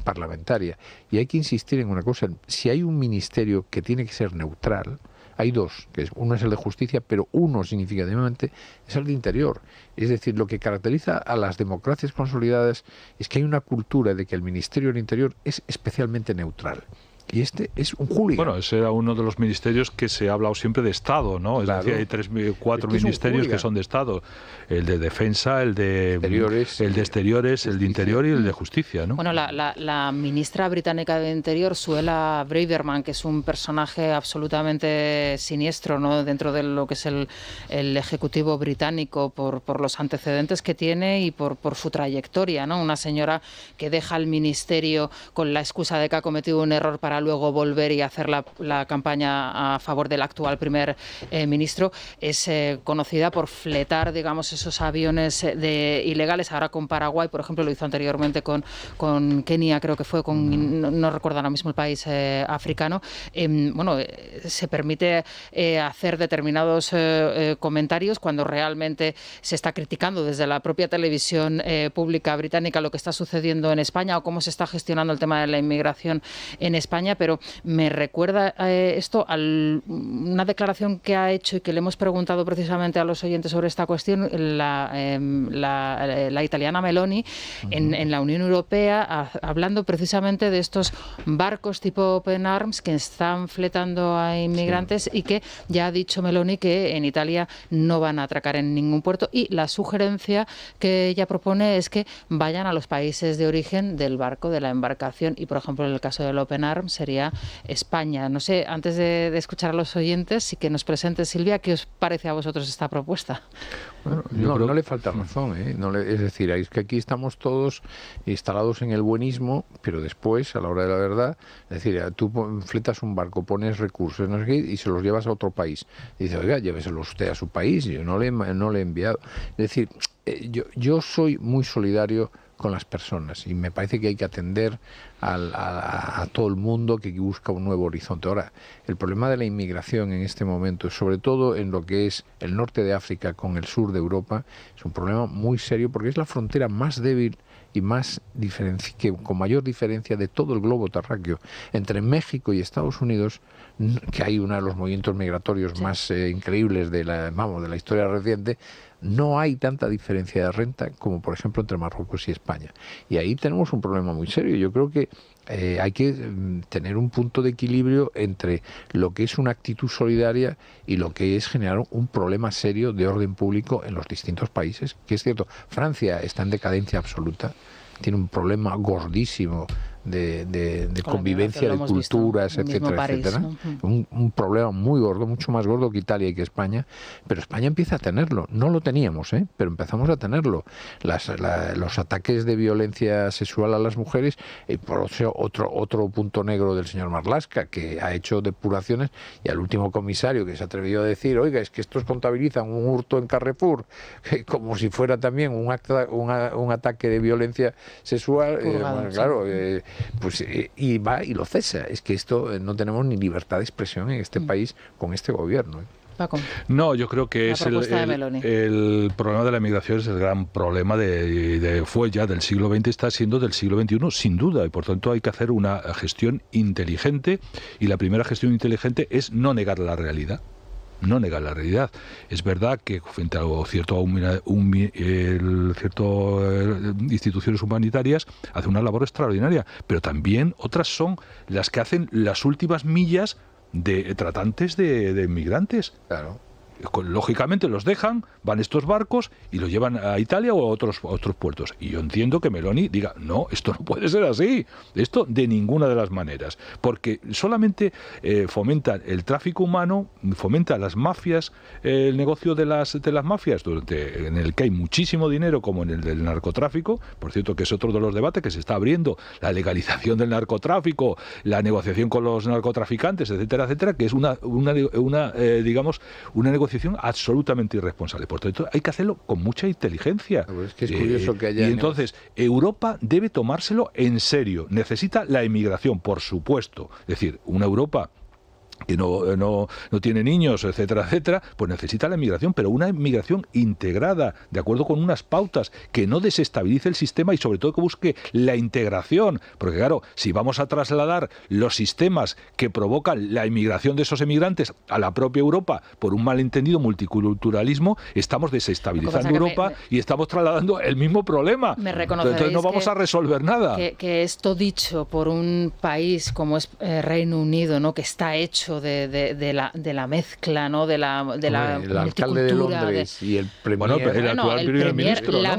parlamentaria. Y hay que insistir en una cosa: si hay un ministerio que tiene que ser neutral, hay dos, uno es el de justicia, pero uno significativamente es el de interior. Es decir, lo que caracteriza a las democracias consolidadas es que hay una cultura de que el Ministerio del Interior es especialmente neutral. Y este es un hooligan. Bueno, ese era uno de los ministerios que se ha hablado siempre de Estado, ¿no? Claro. Es decir, hay 4 ministerios que son de Estado: el de Defensa, el de Exteriores, el de Interior y el de Justicia, ¿no? Bueno, la ministra británica de Interior, Suella Braverman, que es un personaje absolutamente siniestro, ¿no?, dentro de lo que es el Ejecutivo británico, por los antecedentes que tiene y por su trayectoria, ¿no? Una señora que deja el ministerio con la excusa de que ha cometido un error para para luego volver y hacer la campaña a favor del actual primer ministro, es conocida por fletar, digamos, esos aviones ilegales. Ahora con Paraguay, por ejemplo, lo hizo anteriormente con Kenia, creo que fue, no recuerdo ahora mismo el país africano. Se permite hacer determinados comentarios cuando realmente se está criticando desde la propia televisión pública británica lo que está sucediendo en España o cómo se está gestionando el tema de la inmigración en España, pero me recuerda esto a una declaración que ha hecho y que le hemos preguntado precisamente a los oyentes sobre esta cuestión, la italiana Meloni, en la Unión Europea, hablando precisamente de estos barcos tipo Open Arms que están fletando a inmigrantes y que ya ha dicho Meloni que en Italia no van a atracar en ningún puerto, y la sugerencia que ella propone es que vayan a los países de origen del barco, de la embarcación, y por ejemplo en el caso del Open Arms sería España. No sé, antes de escuchar a los oyentes, sí que nos presente, Silvia, ¿qué os parece a vosotros esta propuesta? Bueno, no le falta razón, ¿eh? Es decir, es que aquí estamos todos instalados en el buenismo, pero después, a la hora de la verdad, es decir, tú fletas un barco, pones recursos, no sé qué, y se los llevas a otro país. Y dice, oiga, lléveselo usted a su país, yo no le he enviado. Es decir, yo soy muy solidario con las personas y me parece que hay que atender a todo el mundo que busca un nuevo horizonte. Ahora, el problema de la inmigración en este momento, sobre todo en lo que es el norte de África con el sur de Europa, es un problema muy serio porque es la frontera más débil y con mayor diferencia de todo el globo terráqueo. Entre México y Estados Unidos, que hay uno de los movimientos migratorios más increíbles de la historia reciente, no hay tanta diferencia de renta como, por ejemplo, entre Marruecos y España. Y ahí tenemos un problema muy serio. Yo creo que hay que tener un punto de equilibrio entre lo que es una actitud solidaria y lo que es generar un problema serio de orden público en los distintos países. Que es cierto, Francia está en decadencia absoluta, tiene un problema gordísimo de convivencia de culturas, etcétera, etcétera. ¿No? Un problema muy gordo, mucho más gordo que Italia y que España, pero España empieza a tenerlo. No lo teníamos, pero empezamos a tenerlo. Los ataques de violencia sexual a las mujeres, por otro punto negro del señor Marlaska, que ha hecho depuraciones, y al último comisario que se atrevió a decir, oiga, es que estos contabilizan un hurto en Carrefour, como si fuera también un ataque de violencia sexual. Claro, y va y lo cesa. Es que no tenemos ni libertad de expresión en este país con este gobierno. Paco. No, yo creo que el problema de la inmigración es el gran problema fue ya del siglo XX, está siendo del siglo XXI, sin duda, y por tanto hay que hacer una gestión inteligente, y la primera gestión inteligente es no negar la realidad. No negar la realidad. Es verdad que frente a ciertas instituciones humanitarias hace una labor extraordinaria, pero también otras son las que hacen las últimas millas de tratantes de inmigrantes. Claro. Lógicamente los dejan, van estos barcos y los llevan a Italia o a otros puertos. Y yo entiendo que Meloni diga, no, esto no puede ser así, esto de ninguna de las maneras, porque solamente fomentan el tráfico humano, fomentan las mafias, el negocio de las mafias, en el que hay muchísimo dinero, como en el del narcotráfico, por cierto que es otro de los debates que se está abriendo, la legalización del narcotráfico, la negociación con los narcotraficantes, etcétera, etcétera, que es una negociación absolutamente irresponsable. Por tanto, hay que hacerlo con mucha inteligencia. Es que es curioso que haya... Y entonces, Europa debe tomárselo en serio. Necesita la inmigración, por supuesto. Es decir, una Europa que no tiene niños, etcétera, etcétera, pues necesita la inmigración, pero una inmigración integrada, de acuerdo con unas pautas, que no desestabilice el sistema y sobre todo que busque la integración, porque claro, si vamos a trasladar los sistemas que provocan la inmigración de esos emigrantes a la propia Europa por un malentendido multiculturalismo, estamos desestabilizando Europa y estamos trasladando el mismo problema. Entonces no vamos a resolver nada. Que esto dicho por un país como es Reino Unido, ¿no?, que está hecho hecho de la mezcla, ¿no? de la el alcalde de Londres y el primer ministro, la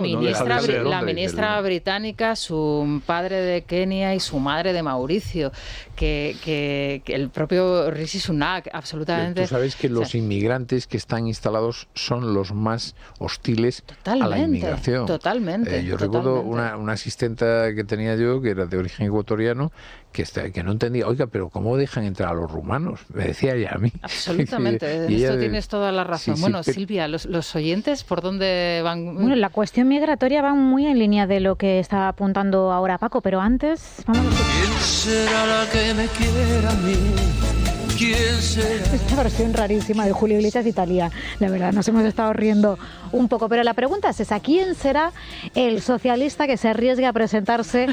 ministra británica, su padre de Kenia y su madre de Mauricio, que el propio Rishi Sunak, absolutamente. Tú sabes que los inmigrantes que están instalados son los más hostiles a la inmigración. Totalmente. Yo recuerdo una asistenta que tenía yo, que era de origen ecuatoriano, que no entendía, oiga, pero ¿cómo dejan entrar a los rumanos? Me decía ella a mí. Absolutamente, en esto tienes toda la razón. Sí, bueno, Silvia, los oyentes, ¿por dónde van? Bueno, la cuestión migratoria va muy en línea de lo que está apuntando ahora Paco, pero antes vamos a escuchar. ¿Quién será la que me quiera a mí? ¿Quién será? Esta versión rarísima de Julio Iglesias Italia. La verdad, nos hemos estado riendo un poco, pero la pregunta es esa: ¿quién será el socialista que se arriesgue a presentarse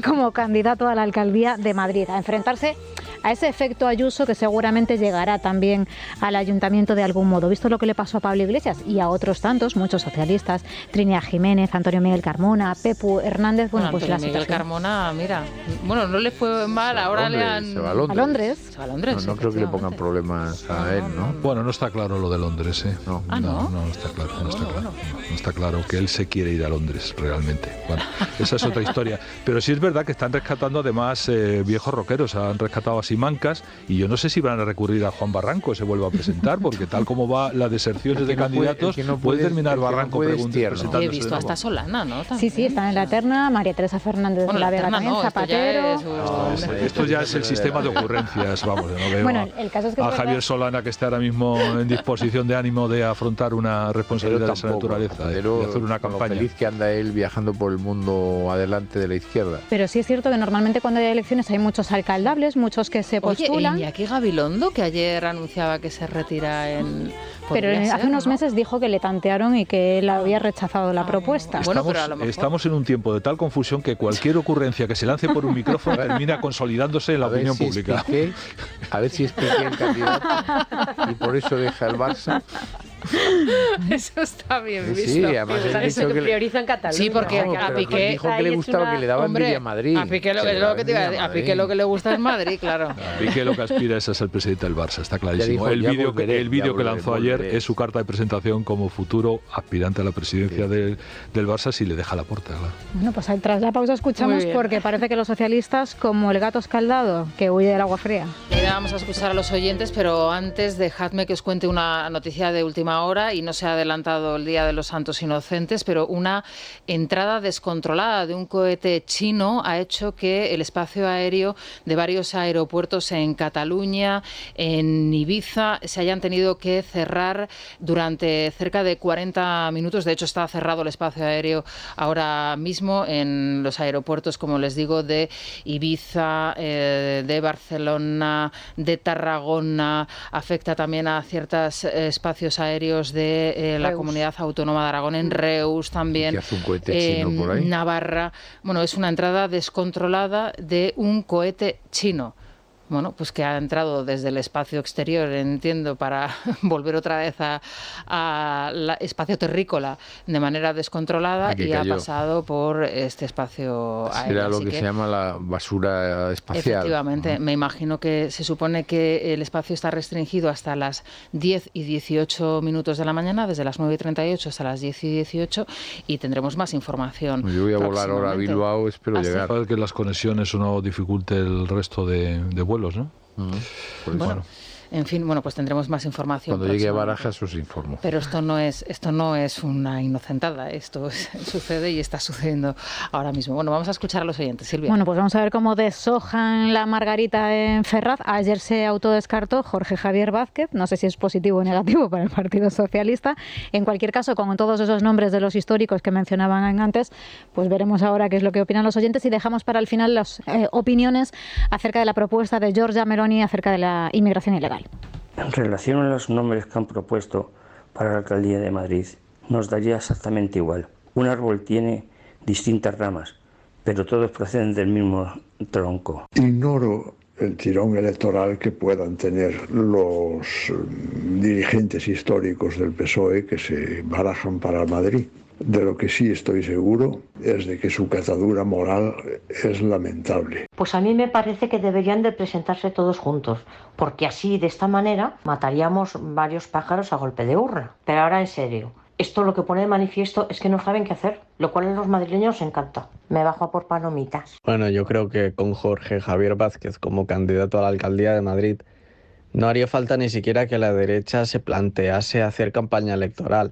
como candidato a la alcaldía de Madrid, a enfrentarse a ese efecto Ayuso que seguramente llegará también al ayuntamiento de algún modo, visto lo que le pasó a Pablo Iglesias y a otros tantos, muchos socialistas, Trinidad Jiménez, Antonio Miguel Carmona, Pepu Hernández? Bueno, pues Antonio Miguel Carmona, mira, bueno, no le fue mal, ahora le han... Se va a Londres. Se va a Londres. No creo que le pongan problemas a él, ¿no? Bueno, no está claro lo de Londres, ¿eh? No está claro, no está claro que él se quiere ir a Londres realmente. Bueno, esa es otra historia. Pero sí es verdad que están rescatando además viejos rockeros, han rescatado a Simancas, y yo no sé si van a recurrir a Juan Barranco, se vuelve a presentar, porque tal como va las deserciones de candidatos, puede terminar Barranco presentándose. He visto hasta Solana, ¿no? También. Sí, están en la terna, María Teresa Fernández de la Vega también, Zapatero... Esto ya es el sistema de ocurrencias, vamos, no veo el caso es que a Javier Solana, que está ahora mismo en disposición de ánimo de afrontar una responsabilidad de esa naturaleza, de hacer una campaña. Feliz que anda él viajando por el mundo adelante de la izquierda. Pero sí es cierto que normalmente cuando hay elecciones hay muchos alcaldables, muchos que se postulan. Oye, Iñaki Gabilondo, que ayer anunciaba que se retira en... Pero hace unos meses dijo que le tantearon y que él había rechazado la propuesta. Estamos en un tiempo de tal confusión que cualquier ocurrencia que se lance por un micrófono termina consolidándose en la opinión pública. A ver si expliqué el candidato y por eso deja el Barça. Eso está bien visto. Sí, además eso que priorizan Cataluña. Sí, porque a Piqué dijo que le gustaba, que le daba envidia a Madrid. A Piqué lo que te iba a decir, a Piqué lo que le gusta es Madrid, claro. Piqué lo que aspira es a ser presidente del Barça, está clarísimo. El vídeo que lanzó ayer es su carta de presentación como futuro aspirante a la presidencia del Barça, si le deja la puerta. Claro. Bueno, pues tras la pausa escuchamos, porque parece que los socialistas, como el gato escaldado que huye del agua fría. Ahora vamos a escuchar a los oyentes, pero antes dejadme que os cuente una noticia de última hora, y no se ha adelantado el Día de los Santos Inocentes, pero una entrada descontrolada de un cohete chino ha hecho que el espacio aéreo de varios aeropuertos en Cataluña, en Ibiza, se hayan tenido que cerrar durante cerca de 40 minutos. De hecho, está cerrado el espacio aéreo ahora mismo en los aeropuertos, como les digo, de Ibiza, de Barcelona, de Tarragona. Afecta también a ciertos espacios aéreos de la Comunidad Autónoma de Aragón, en Reus también, ¿qué hace un cohete chino por ahí? Navarra. Bueno, es una entrada descontrolada de un cohete chino. Bueno, pues que ha entrado desde el espacio exterior, entiendo, para volver otra vez al espacio terrícola de manera descontrolada, y ha pasado por este espacio aéreo. Era lo que se llama la basura espacial. Efectivamente, me imagino que se supone que el espacio está restringido hasta las 10 y 18 minutos de la mañana, desde las 9:38 hasta las 10 y 18, y tendremos más información. Yo voy a volar ahora a Bilbao, espero llegar. Para que las conexiones no dificulte el resto de vuelos, ¿no? Bueno, en fin, pues tendremos más información. Cuando llegue a Barajas os informo. Pero esto no es una inocentada, esto sucede y está sucediendo ahora mismo. Bueno, vamos a escuchar a los oyentes, Silvia. Bueno, pues vamos a ver cómo deshojan la margarita en Ferraz. Ayer se autodescartó Jorge Javier Vázquez, no sé si es positivo o negativo para el Partido Socialista. En cualquier caso, con todos esos nombres de los históricos que mencionaban antes, pues veremos ahora qué es lo que opinan los oyentes, y dejamos para el final las opiniones acerca de la propuesta de Giorgia Meloni acerca de la inmigración ilegal. En relación a los nombres que han propuesto para la alcaldía de Madrid, nos daría exactamente igual. Un árbol tiene distintas ramas, pero todos proceden del mismo tronco. Ignoro el tirón electoral que puedan tener los dirigentes históricos del PSOE que se barajan para Madrid. De lo que sí estoy seguro es de que su catadura moral es lamentable. Pues a mí me parece que deberían de presentarse todos juntos, porque así, de esta manera, mataríamos varios pájaros a golpe de urna. Pero ahora en serio, esto lo que pone de manifiesto es que no saben qué hacer, lo cual a los madrileños encanta. Me bajo a por palomitas. Bueno, yo creo que con Jorge Javier Vázquez como candidato a la alcaldía de Madrid no haría falta ni siquiera que la derecha se plantease hacer campaña electoral.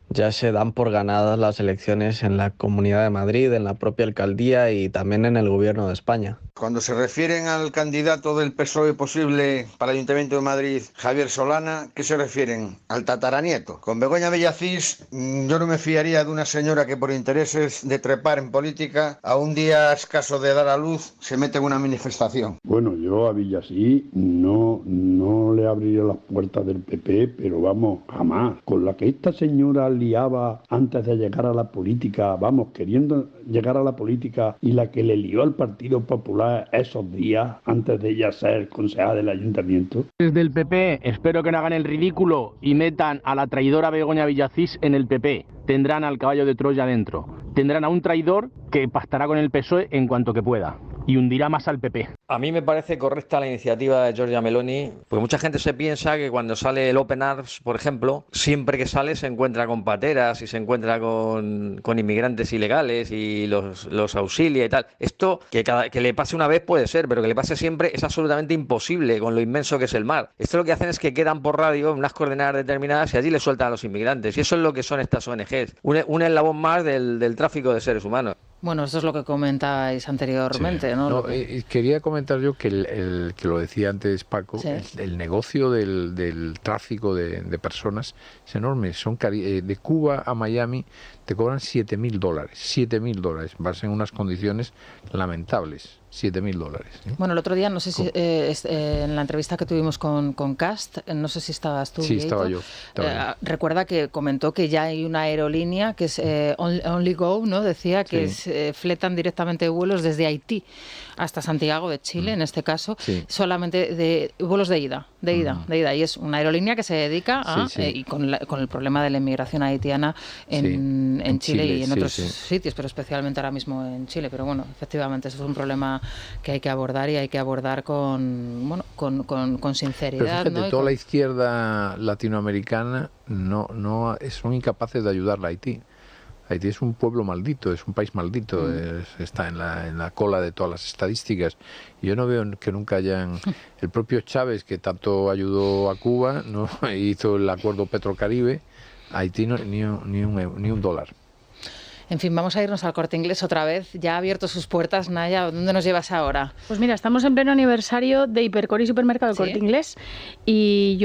Ya se dan por ganadas las elecciones en la Comunidad de Madrid, en la propia alcaldía y también en el Gobierno de España. Cuando se refieren al candidato del PSOE posible para el Ayuntamiento de Madrid, Javier Solana, ¿qué se refieren? Al tataranieto. Con Begoña Villacís, yo no me fiaría de una señora que por intereses de trepar en política, a un día escaso de dar a luz, se mete en una manifestación. Bueno, yo a Villacís no le abriría las puertas del PP, pero vamos, jamás. Con la que esta señora liaba antes de llegar a la política, vamos, queriendo llegar a la política, y la que le lió al Partido Popular esos días antes de ella ser concejala del ayuntamiento. Desde el PP espero que no hagan el ridículo y metan a la traidora Begoña Villacís en el PP. Tendrán al caballo de Troya dentro. Tendrán a un traidor que pactará con el PSOE en cuanto que pueda y hundirá más al PP. A mí me parece correcta la iniciativa de Giorgia Meloni, porque mucha gente se piensa que cuando sale el Open Arms, por ejemplo, siempre que sale se encuentra con pateras y se encuentra con inmigrantes ilegales y los auxilia y tal. Esto, que le pase una vez puede ser, pero que le pase siempre es absolutamente imposible con lo inmenso que es el mar. Esto lo que hacen es que quedan por radio unas coordenadas determinadas y allí le sueltan a los inmigrantes. Y eso es lo que son estas ONGs. Un eslabón más del tráfico de seres humanos. Bueno, esto es lo que comentáis anteriormente, sí. ¿no? Quería comentar yo que que lo decía antes Paco, sí. el negocio del tráfico de personas es enorme. Son de Cuba a Miami te cobran $7.000. $7.000. Vas en unas condiciones lamentables. $7.000. ¿Eh? Bueno, el otro día, no sé si en la entrevista que tuvimos con Cast, no sé si estabas tú. Sí, estaba yo. Recuerda que comentó que ya hay una aerolínea que es Only Go, ¿no? Decía que fletan directamente vuelos desde Haití hasta Santiago de Chile, en este caso, solamente de vuelos de ida. Y es una aerolínea que se dedica a, y con el problema de la inmigración haitiana en Chile y en otros sitios, pero especialmente ahora mismo en Chile. Pero bueno, efectivamente, eso es un problema que hay que abordar y hay que abordar con sinceridad. Pero fíjate, toda la izquierda latinoamericana son incapaces de ayudar a Haití. Haití es un pueblo maldito, es un país maldito, está en la cola de todas las estadísticas. Y yo no veo que nunca hayan... El propio Chávez, que tanto ayudó a Cuba, no hizo el acuerdo Petrocaribe, Haití ni un dólar. En fin, vamos a irnos al Corte Inglés otra vez. Ya ha abierto sus puertas, Naya. ¿Dónde nos llevas ahora? Pues mira, estamos en pleno aniversario de Hipercor y Supermercado Corte Inglés. Y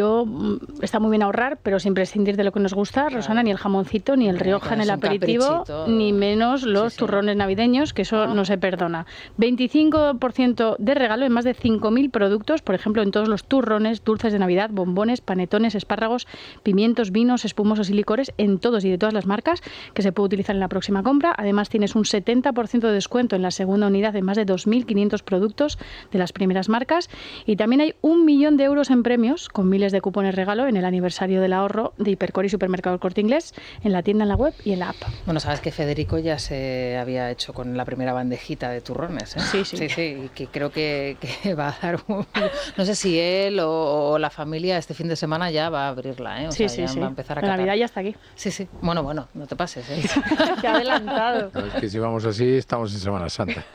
está muy bien ahorrar, pero sin prescindir de lo que nos gusta, Rosana, ni el jamoncito, ni el Rioja en el aperitivo, ni menos los turrones navideños, que eso no se perdona. 25% de regalo en más de 5.000 productos, por ejemplo, en todos los turrones, dulces de Navidad, bombones, panetones, espárragos, pimientos, vinos, espumosos y licores, en todos y de todas las marcas, que se puede utilizar en la próxima compra. Además, tienes un 70% de descuento en la segunda unidad de más de 2.500 productos de las primeras marcas, y también hay 1 millón de euros en premios con miles de cupones regalo en el aniversario del ahorro de Hipercor y Supermercado Corte Inglés, en la tienda, en la web y en la app. Bueno, sabes que Federico ya se había hecho con la primera bandejita de turrones, ¿eh? Sí, y que creo que va a dar no sé si él o la familia este fin de semana ya va a abrirla, ¿eh? Va a empezar a catar. La Navidad ya está aquí. Sí. Bueno, no te pases, ¿eh? Adelantado. No, es que si vamos así, estamos en Semana Santa.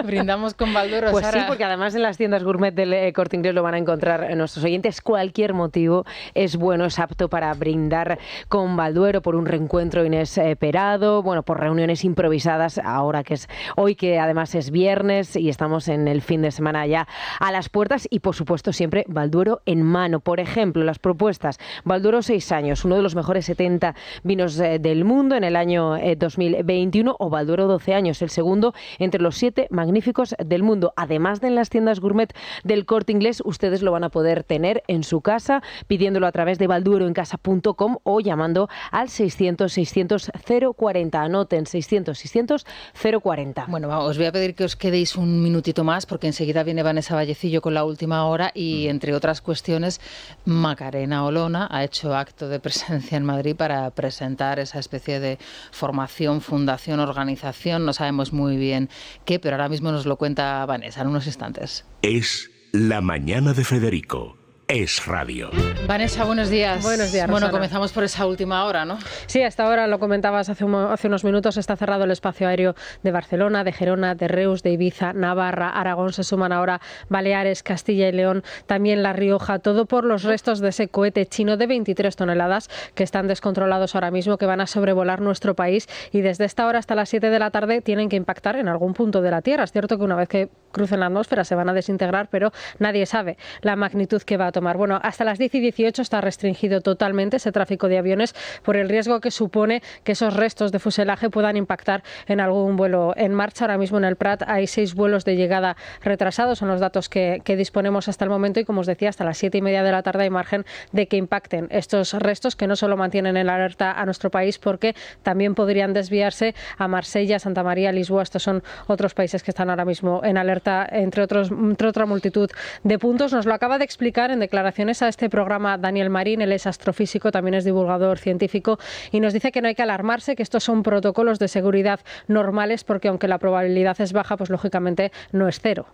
Brindamos con Balduero, Pues Sara. sí, porque además en las tiendas gourmet del Corte Inglés lo van a encontrar nuestros oyentes. Cualquier motivo es bueno, es apto para brindar con Balduero por un reencuentro inesperado, por reuniones improvisadas, ahora que es hoy, que además es viernes y estamos en el fin de semana ya a las puertas, y por supuesto siempre Balduero en mano. Por ejemplo, las propuestas: Balduero 6 años, uno de los mejores 70 vinos del mundo en el año 2021, o Balduero 12 años, el segundo entre los 7 magníficos del mundo. Además de en las tiendas gourmet del Corte Inglés, ustedes lo van a poder tener en su casa pidiéndolo a través de baldueroencasa.com o llamando al 600-600-040. Anoten 600-600-040. Bueno, os voy a pedir que os quedéis un minutito más porque enseguida viene Vanessa Vallecillo con la última hora y, entre otras cuestiones, Macarena Olona ha hecho acto de presencia en Madrid para presentar esa especie de formación, fundación, organización. No sabemos muy bien qué, pero ahora mismo nos lo cuenta Vanessa en unos instantes. Es La Mañana de Federico. Es Radio. Vanessa, buenos días. Buenos días, Bueno, Rosana. comenzamos por esa última hora, ¿no? Sí, hasta ahora lo comentabas hace unos minutos, está cerrado el espacio aéreo de Barcelona, de Gerona, de Reus, de Ibiza, Navarra, Aragón, se suman ahora Baleares, Castilla y León, también La Rioja, todo por los restos de ese cohete chino de 23 toneladas que están descontrolados ahora mismo, que van a sobrevolar nuestro país y desde esta hora hasta las 7 de la tarde tienen que impactar en algún punto de la Tierra. Es cierto que una vez que crucen la atmósfera se van a desintegrar, pero nadie sabe la magnitud que va a tomar. Bueno, hasta las 10 y 18 está restringido totalmente ese tráfico de aviones por el riesgo que supone que esos restos de fuselaje puedan impactar en algún vuelo en marcha. Ahora mismo en el Prat hay 6 vuelos de llegada retrasados, son los datos que disponemos hasta el momento y, como os decía, hasta las 7:30 de la tarde hay margen de que impacten estos restos que no solo mantienen en alerta a nuestro país porque también podrían desviarse a Marsella, Santa María, Lisboa. Estos son otros países que están ahora mismo en alerta, entre otra multitud de puntos. Nos lo acaba de explicar en declaraciones a este programa Daniel Marín. Él es astrofísico, también es divulgador científico y nos dice que no hay que alarmarse, que estos son protocolos de seguridad normales porque aunque la probabilidad es baja, pues lógicamente no es cero.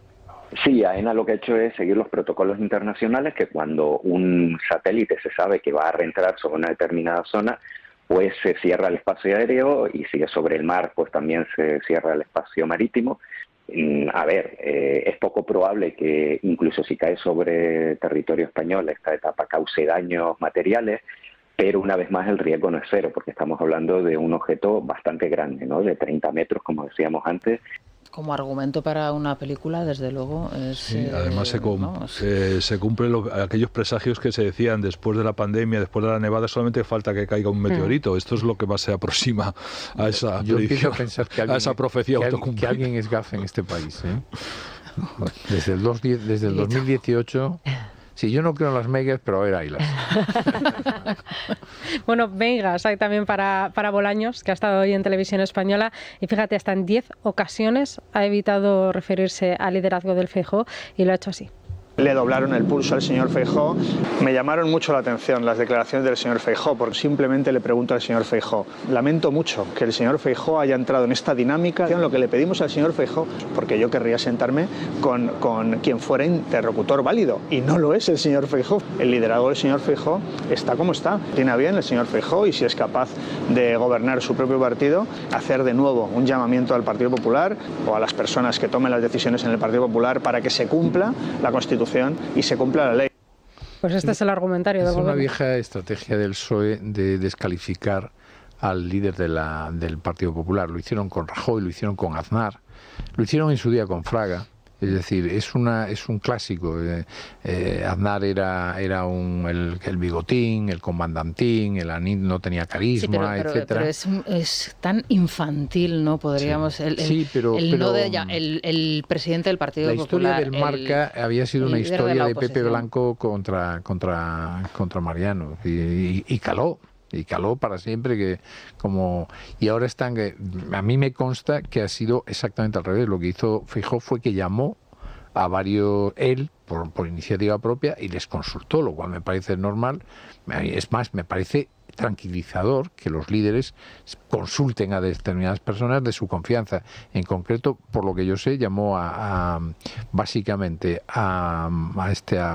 Sí, AENA lo que ha hecho es seguir los protocolos internacionales, que cuando un satélite se sabe que va a reentrar sobre una determinada zona, pues se cierra el espacio aéreo y si es sobre el mar, pues también se cierra el espacio marítimo. A ver, es poco probable que incluso si cae sobre territorio español esta etapa cause daños materiales, pero una vez más el riesgo no es cero, porque estamos hablando de un objeto bastante grande, ¿no? De 30 metros, como decíamos antes. Como argumento para una película, desde luego, es... Sí, además se cumplen aquellos presagios que se decían después de la pandemia, después de la nevada, solamente falta que caiga un meteorito. Esto es lo que más se aproxima a esa Yo empiezo a pensar que a esa profecía que alguien es gafe en este país, ¿eh? Desde el 2018... Sí, yo no creo en las megas, pero a ver, haylas. Bueno, megas hay también para Bolaños, que ha estado hoy en Televisión Española y fíjate, hasta en 10 ocasiones ha evitado referirse al liderazgo del Feijóo y lo ha hecho así. Le doblaron el pulso al señor Feijóo. Me llamaron mucho la atención las declaraciones del señor Feijóo, porque simplemente le pregunto al señor Feijóo. Lamento mucho que el señor Feijóo haya entrado en esta dinámica. Lo que le pedimos al señor Feijóo, porque yo querría sentarme con quien fuera interlocutor válido, y no lo es el señor Feijóo. El liderazgo del señor Feijóo está como está. Tiene bien el señor Feijóo y si es capaz de gobernar su propio partido, hacer de nuevo un llamamiento al Partido Popular o a las personas que tomen las decisiones en el Partido Popular para que se cumpla la Constitución y se cumpla la ley. Pues este es el argumentario del gobierno. Es una vieja estrategia del PSOE de descalificar al líder del Partido Popular. Lo hicieron con Rajoy, lo hicieron con Aznar, lo hicieron en su día con Fraga. Es decir, es un clásico. Aznar era el bigotín, el comandantín, el anís no tenía carisma, sí, pero etcétera. Pero es tan infantil, ¿no? Podríamos... Sí, el presidente del Partido Popular... La historia del Marca había sido una historia de Pepe Blanco contra Mariano y caló. Y caló para siempre, y ahora están... A mí me consta que ha sido exactamente al revés. Lo que hizo Feijóo fue que llamó a varios, él, por iniciativa propia, y les consultó, lo cual me parece normal. Es más, me parece tranquilizador que los líderes consulten a determinadas personas de su confianza. En concreto, por lo que yo sé, llamó básicamente a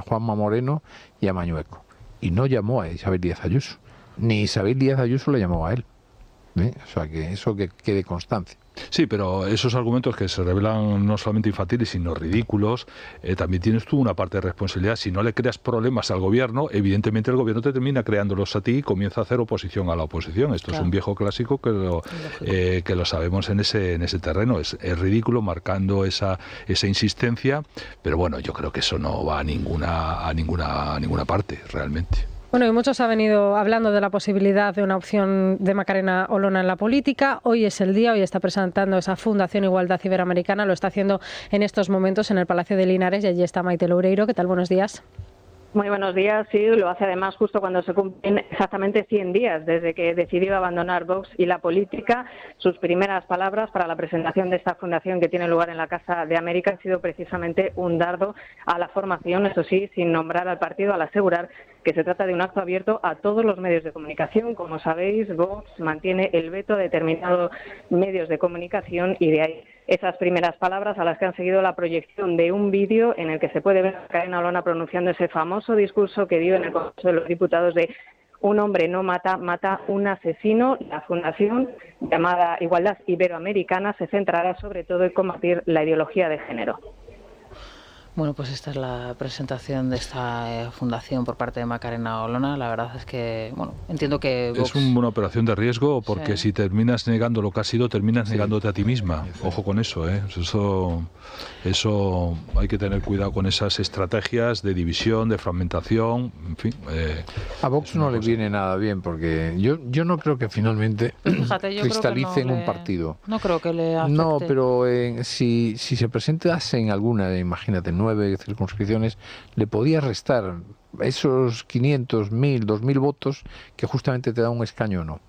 Juanma Moreno y a Mañueco. Y no llamó a Isabel Díaz Ayuso. Ni Isabel Díaz Ayuso le llamó a él. O sea, que eso que quede constancia. Sí, pero esos argumentos que se revelan no solamente infantiles, sino ridículos, también tienes tú una parte de responsabilidad. Si no le creas problemas al gobierno, evidentemente el gobierno te termina creándolos a ti y comienza a hacer oposición a la oposición. Esto es un viejo clásico que lo sabemos en ese terreno. Es ridículo, marcando esa insistencia, pero bueno, yo creo que eso no va a ninguna parte, realmente. Bueno, y muchos han venido hablando de la posibilidad de una opción de Macarena Olona en la política. Hoy es el día, hoy está presentando esa Fundación Igualdad Iberoamericana, lo está haciendo en estos momentos en el Palacio de Linares y allí está Maite Loureiro. ¿Qué tal? Buenos días. Muy buenos días, sí, lo hace además justo cuando se cumplen exactamente 100 días desde que decidió abandonar Vox y la política. Sus primeras palabras para la presentación de esta fundación que tiene lugar en la Casa de América han sido precisamente un dardo a la formación, eso sí, sin nombrar al partido, al asegurar que se trata de un acto abierto a todos los medios de comunicación. Como sabéis, Vox mantiene el veto a determinados medios de comunicación y de ahí esas primeras palabras a las que han seguido la proyección de un vídeo en el que se puede ver a Macarena Olona pronunciando ese famoso discurso que dio en el Congreso de los Diputados de un hombre no mata, mata un asesino. La fundación llamada Igualdad Iberoamericana se centrará sobre todo en combatir la ideología de género. Bueno, pues esta es la presentación de esta fundación por parte de Macarena Olona. La verdad es que, bueno, entiendo que Vox... Es una operación de riesgo porque si terminas negando lo que has sido, terminas negándote a ti misma. Ojo con eso, ¿eh? Eso hay que tener cuidado con esas estrategias de división, de fragmentación, en fin. A Vox no le viene nada bien porque yo no creo que finalmente cristalice en un partido. No creo que le afecte. No, pero si se presentase en alguna, imagínate, 9 circunscripciones, le podía restar esos 500, 1000, 2000 votos que justamente te da un escaño o no.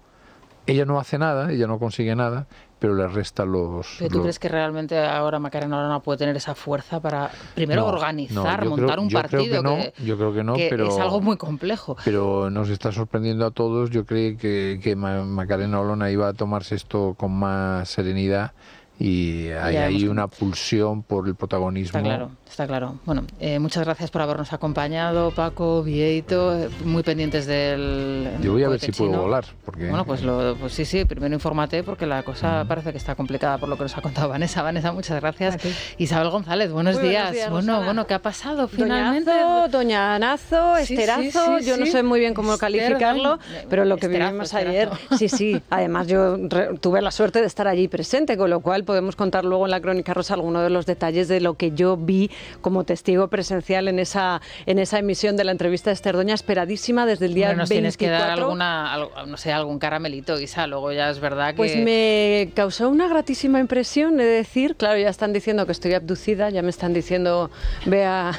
Ella no hace nada, ella no consigue nada, pero le resta los... ¿Pero tú crees que realmente ahora Macarena Olona puede tener esa fuerza para, primero, organizar, montar un partido? Yo creo que no, pero es algo muy complejo. Pero nos está sorprendiendo a todos. Yo creí que Macarena Olona iba a tomarse esto con más serenidad y hay ahí una pulsión por el protagonismo. Está claro. Bueno, muchas gracias por habernos acompañado, Paco, Vieito, muy pendientes del... Yo voy a ver si puedo volar. Porque... Bueno, pues sí, primero infórmate porque la cosa parece que está complicada por lo que nos ha contado Vanessa. Vanessa, muchas gracias. Isabel González, buenos días. Bueno, ¿qué ha pasado finalmente? Doñanazo, Esterazo, yo no sé muy bien cómo calificarlo, pero lo que vivimos ayer, sí, además yo tuve la suerte de estar allí presente, con lo cual podemos contar luego en la Crónica Rosa algunos de los detalles de lo que yo vi como testigo presencial en esa emisión de la entrevista de Esther Doña, esperadísima desde el día 24. Nos tienes que dar algún caramelito, Isa, luego ya es verdad que... Pues me causó una gratísima impresión, de decir, claro, ya están diciendo que estoy abducida, ya me están diciendo Bea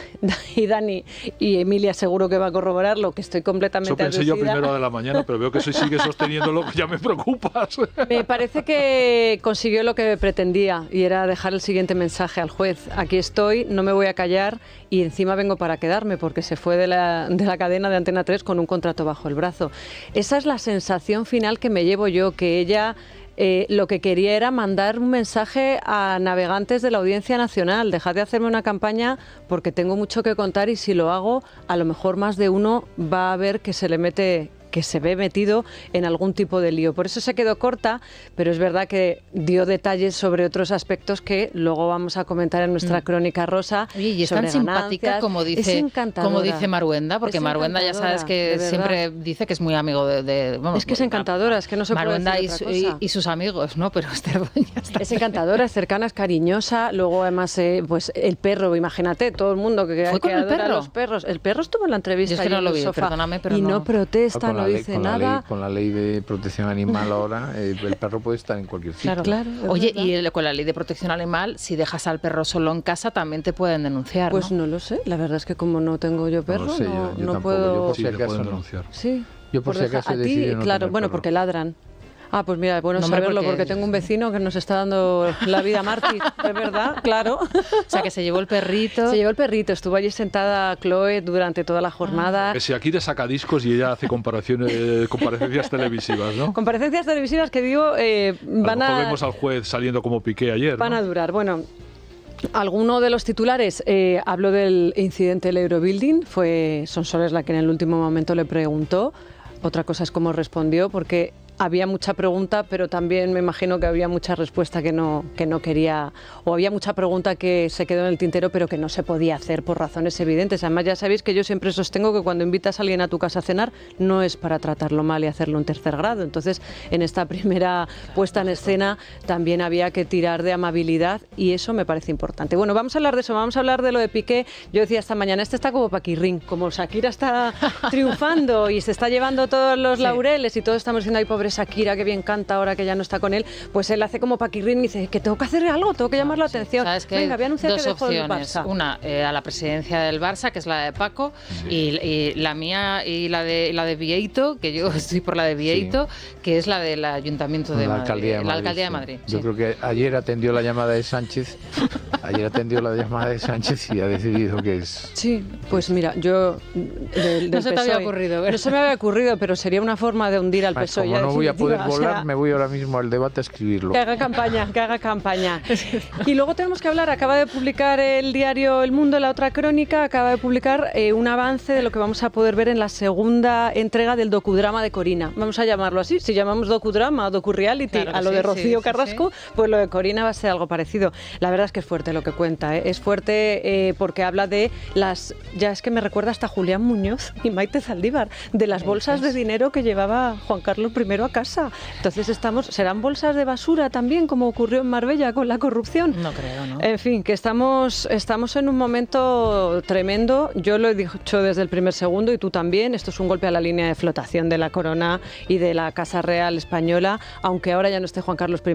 y Dani y Emilia seguro que va a corroborarlo, que estoy completamente abducida. Eso pensé yo a primera de la mañana, pero veo que sigue sosteniéndolo, ya me preocupas. Me parece que consiguió lo que pretendía y era dejar el siguiente mensaje al juez. Aquí estoy, no me voy a callar y encima vengo para quedarme porque se fue de la cadena de Antena 3 con un contrato bajo el brazo. Esa es la sensación final que me llevo yo, que ella lo que quería era mandar un mensaje a navegantes de la Audiencia Nacional. Dejad de hacerme una campaña porque tengo mucho que contar y si lo hago, a lo mejor más de uno va a ver que se ve metido en algún tipo de lío. Por eso se quedó corta, pero es verdad que dio detalles sobre otros aspectos que luego vamos a comentar en nuestra Crónica Rosa. Oye, y es tan simpática como dice Maruenda, porque Maruenda ya sabes que siempre dice que es muy amigo de es que es encantadora, es que no se Maruenda puede decir otra cosa. y sus amigos, ¿no? Pero Esther Doña está... Es encantadora, es cercana, es cariñosa. Luego además, pues el perro, imagínate, todo el mundo que adora a los perros. El perro estuvo en la entrevista. Yo es que no lo vi, perdóname, pero no protesta, no dice nada. Con la ley de protección animal ahora, el perro puede estar en cualquier sitio. Claro. Oye, y con la ley de protección animal, si dejas al perro solo en casa, también te pueden denunciar, Pues no lo sé. La verdad es que como no tengo yo perro, no, sé, yo no puedo... Yo por si acaso pueden denunciar. Sí. Yo por si acaso he decidido no claro, bueno, perro. Porque ladran. Ah, pues mira, bueno saberlo porque tengo un vecino que nos está dando la vida mártir, es verdad, claro. O sea, que se llevó el perrito. Se llevó el perrito, estuvo allí sentada Chloe durante toda la jornada. Que si aquí te saca discos y ella hace comparecencias televisivas, ¿no? Comparecencias televisivas que digo, van a... vemos al juez saliendo como Piqué ayer, Van a durar, bueno... Alguno de los titulares habló del incidente del Eurobuilding, fue Sonsoles la que en el último momento le preguntó. Otra cosa es cómo respondió, porque había mucha pregunta, pero también me imagino que había mucha respuesta que no quería, o había mucha pregunta que se quedó en el tintero, pero que no se podía hacer por razones evidentes. Además, ya sabéis que yo siempre sostengo que cuando invitas a alguien a tu casa a cenar, no es para tratarlo mal y hacerlo en tercer grado. Entonces, en esta primera puesta en escena también había que tirar de amabilidad y eso me parece importante. Bueno, vamos a hablar de eso, vamos a hablar de lo de Piqué. Yo decía esta mañana, este está como Paquirrín, como Shakira está triunfando y se está llevando todos los laureles y todos estamos diciendo, ay, pobre Shakira, que bien canta ahora que ya no está con él, pues él hace como Paquirrín y dice que tengo que hacer algo, tengo que llamar la atención. ¿Sabes qué? Venga, voy a anunciar dos que dejo el opciones. Barça. Una, a la presidencia del Barça, que es la de Paco, y la mía y la de Vieito, que yo estoy por la de Vieito, que es la del Ayuntamiento de Madrid. La Alcaldía de Madrid. Yo creo que ayer atendió la llamada de Sánchez. Y ha decidido que es... Sí, pues mira, yo... No se te había ocurrido, ¿verdad? No se me había ocurrido, pero sería una forma de hundir al PSOE. Como no voy a poder volar, me voy ahora mismo al debate a escribirlo. Que haga campaña. Y luego tenemos que hablar, acaba de publicar el diario El Mundo, la otra crónica, acaba de publicar un avance de lo que vamos a poder ver en la segunda entrega del docudrama de Corina. Vamos a llamarlo así, si llamamos docudrama o docu-reality a lo de Rocío Carrasco, pues lo de Corina va a ser algo parecido. La verdad es que es fuerte lo que cuenta, es fuerte porque habla de las... Ya es que me recuerda hasta Julián Muñoz y Maite Zaldívar, de las bolsas de dinero que llevaba Juan Carlos I a casa. Entonces ¿serán bolsas de basura también, como ocurrió en Marbella con la corrupción? No creo, ¿no? En fin, que estamos en un momento tremendo. Yo lo he dicho desde el primer segundo y tú también. Esto es un golpe a la línea de flotación de la corona y de la Casa Real Española. Aunque ahora ya no esté Juan Carlos I,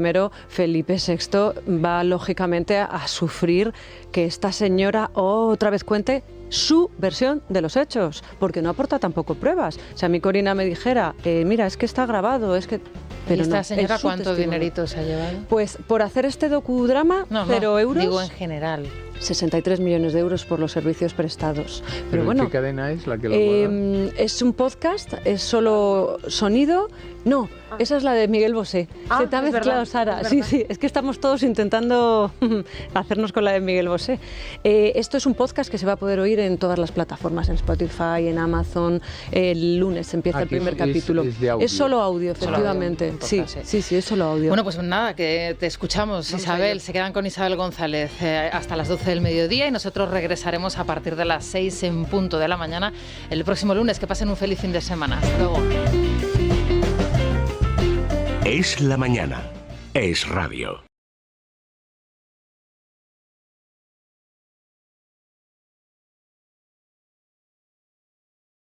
Felipe VI va lógicamente a sufrir que esta señora otra vez cuente su versión de los hechos, porque no aporta tampoco pruebas. Si a mí Corina me dijera, mira, es que está grabado, es que... Pero ¿Y esta no, señora cuánto testimonio. dinerito se ha llevado? Pues por hacer este docudrama, 0 euros. Digo en general. 63 millones de euros por los servicios prestados. ¿Pero bueno, qué cadena es la que lo guarda? Es un podcast, es solo sonido. No, esa es la de Miguel Bosé. Se te ha mezclado, Sara. Sí, es que estamos todos intentando hacernos con la de Miguel Bosé. Esto es un podcast que se va a poder oír en todas las plataformas, en Spotify, en Amazon. El lunes empieza el primer capítulo. Es solo audio, efectivamente. Sí, es solo audio. Bueno, pues nada, que te escuchamos, Isabel. Se quedan con Isabel González hasta las 12 del mediodía y nosotros regresaremos a partir de las 6 en punto de la mañana el próximo lunes. Que pasen un feliz fin de semana. Hasta luego. Es la mañana. Es radio.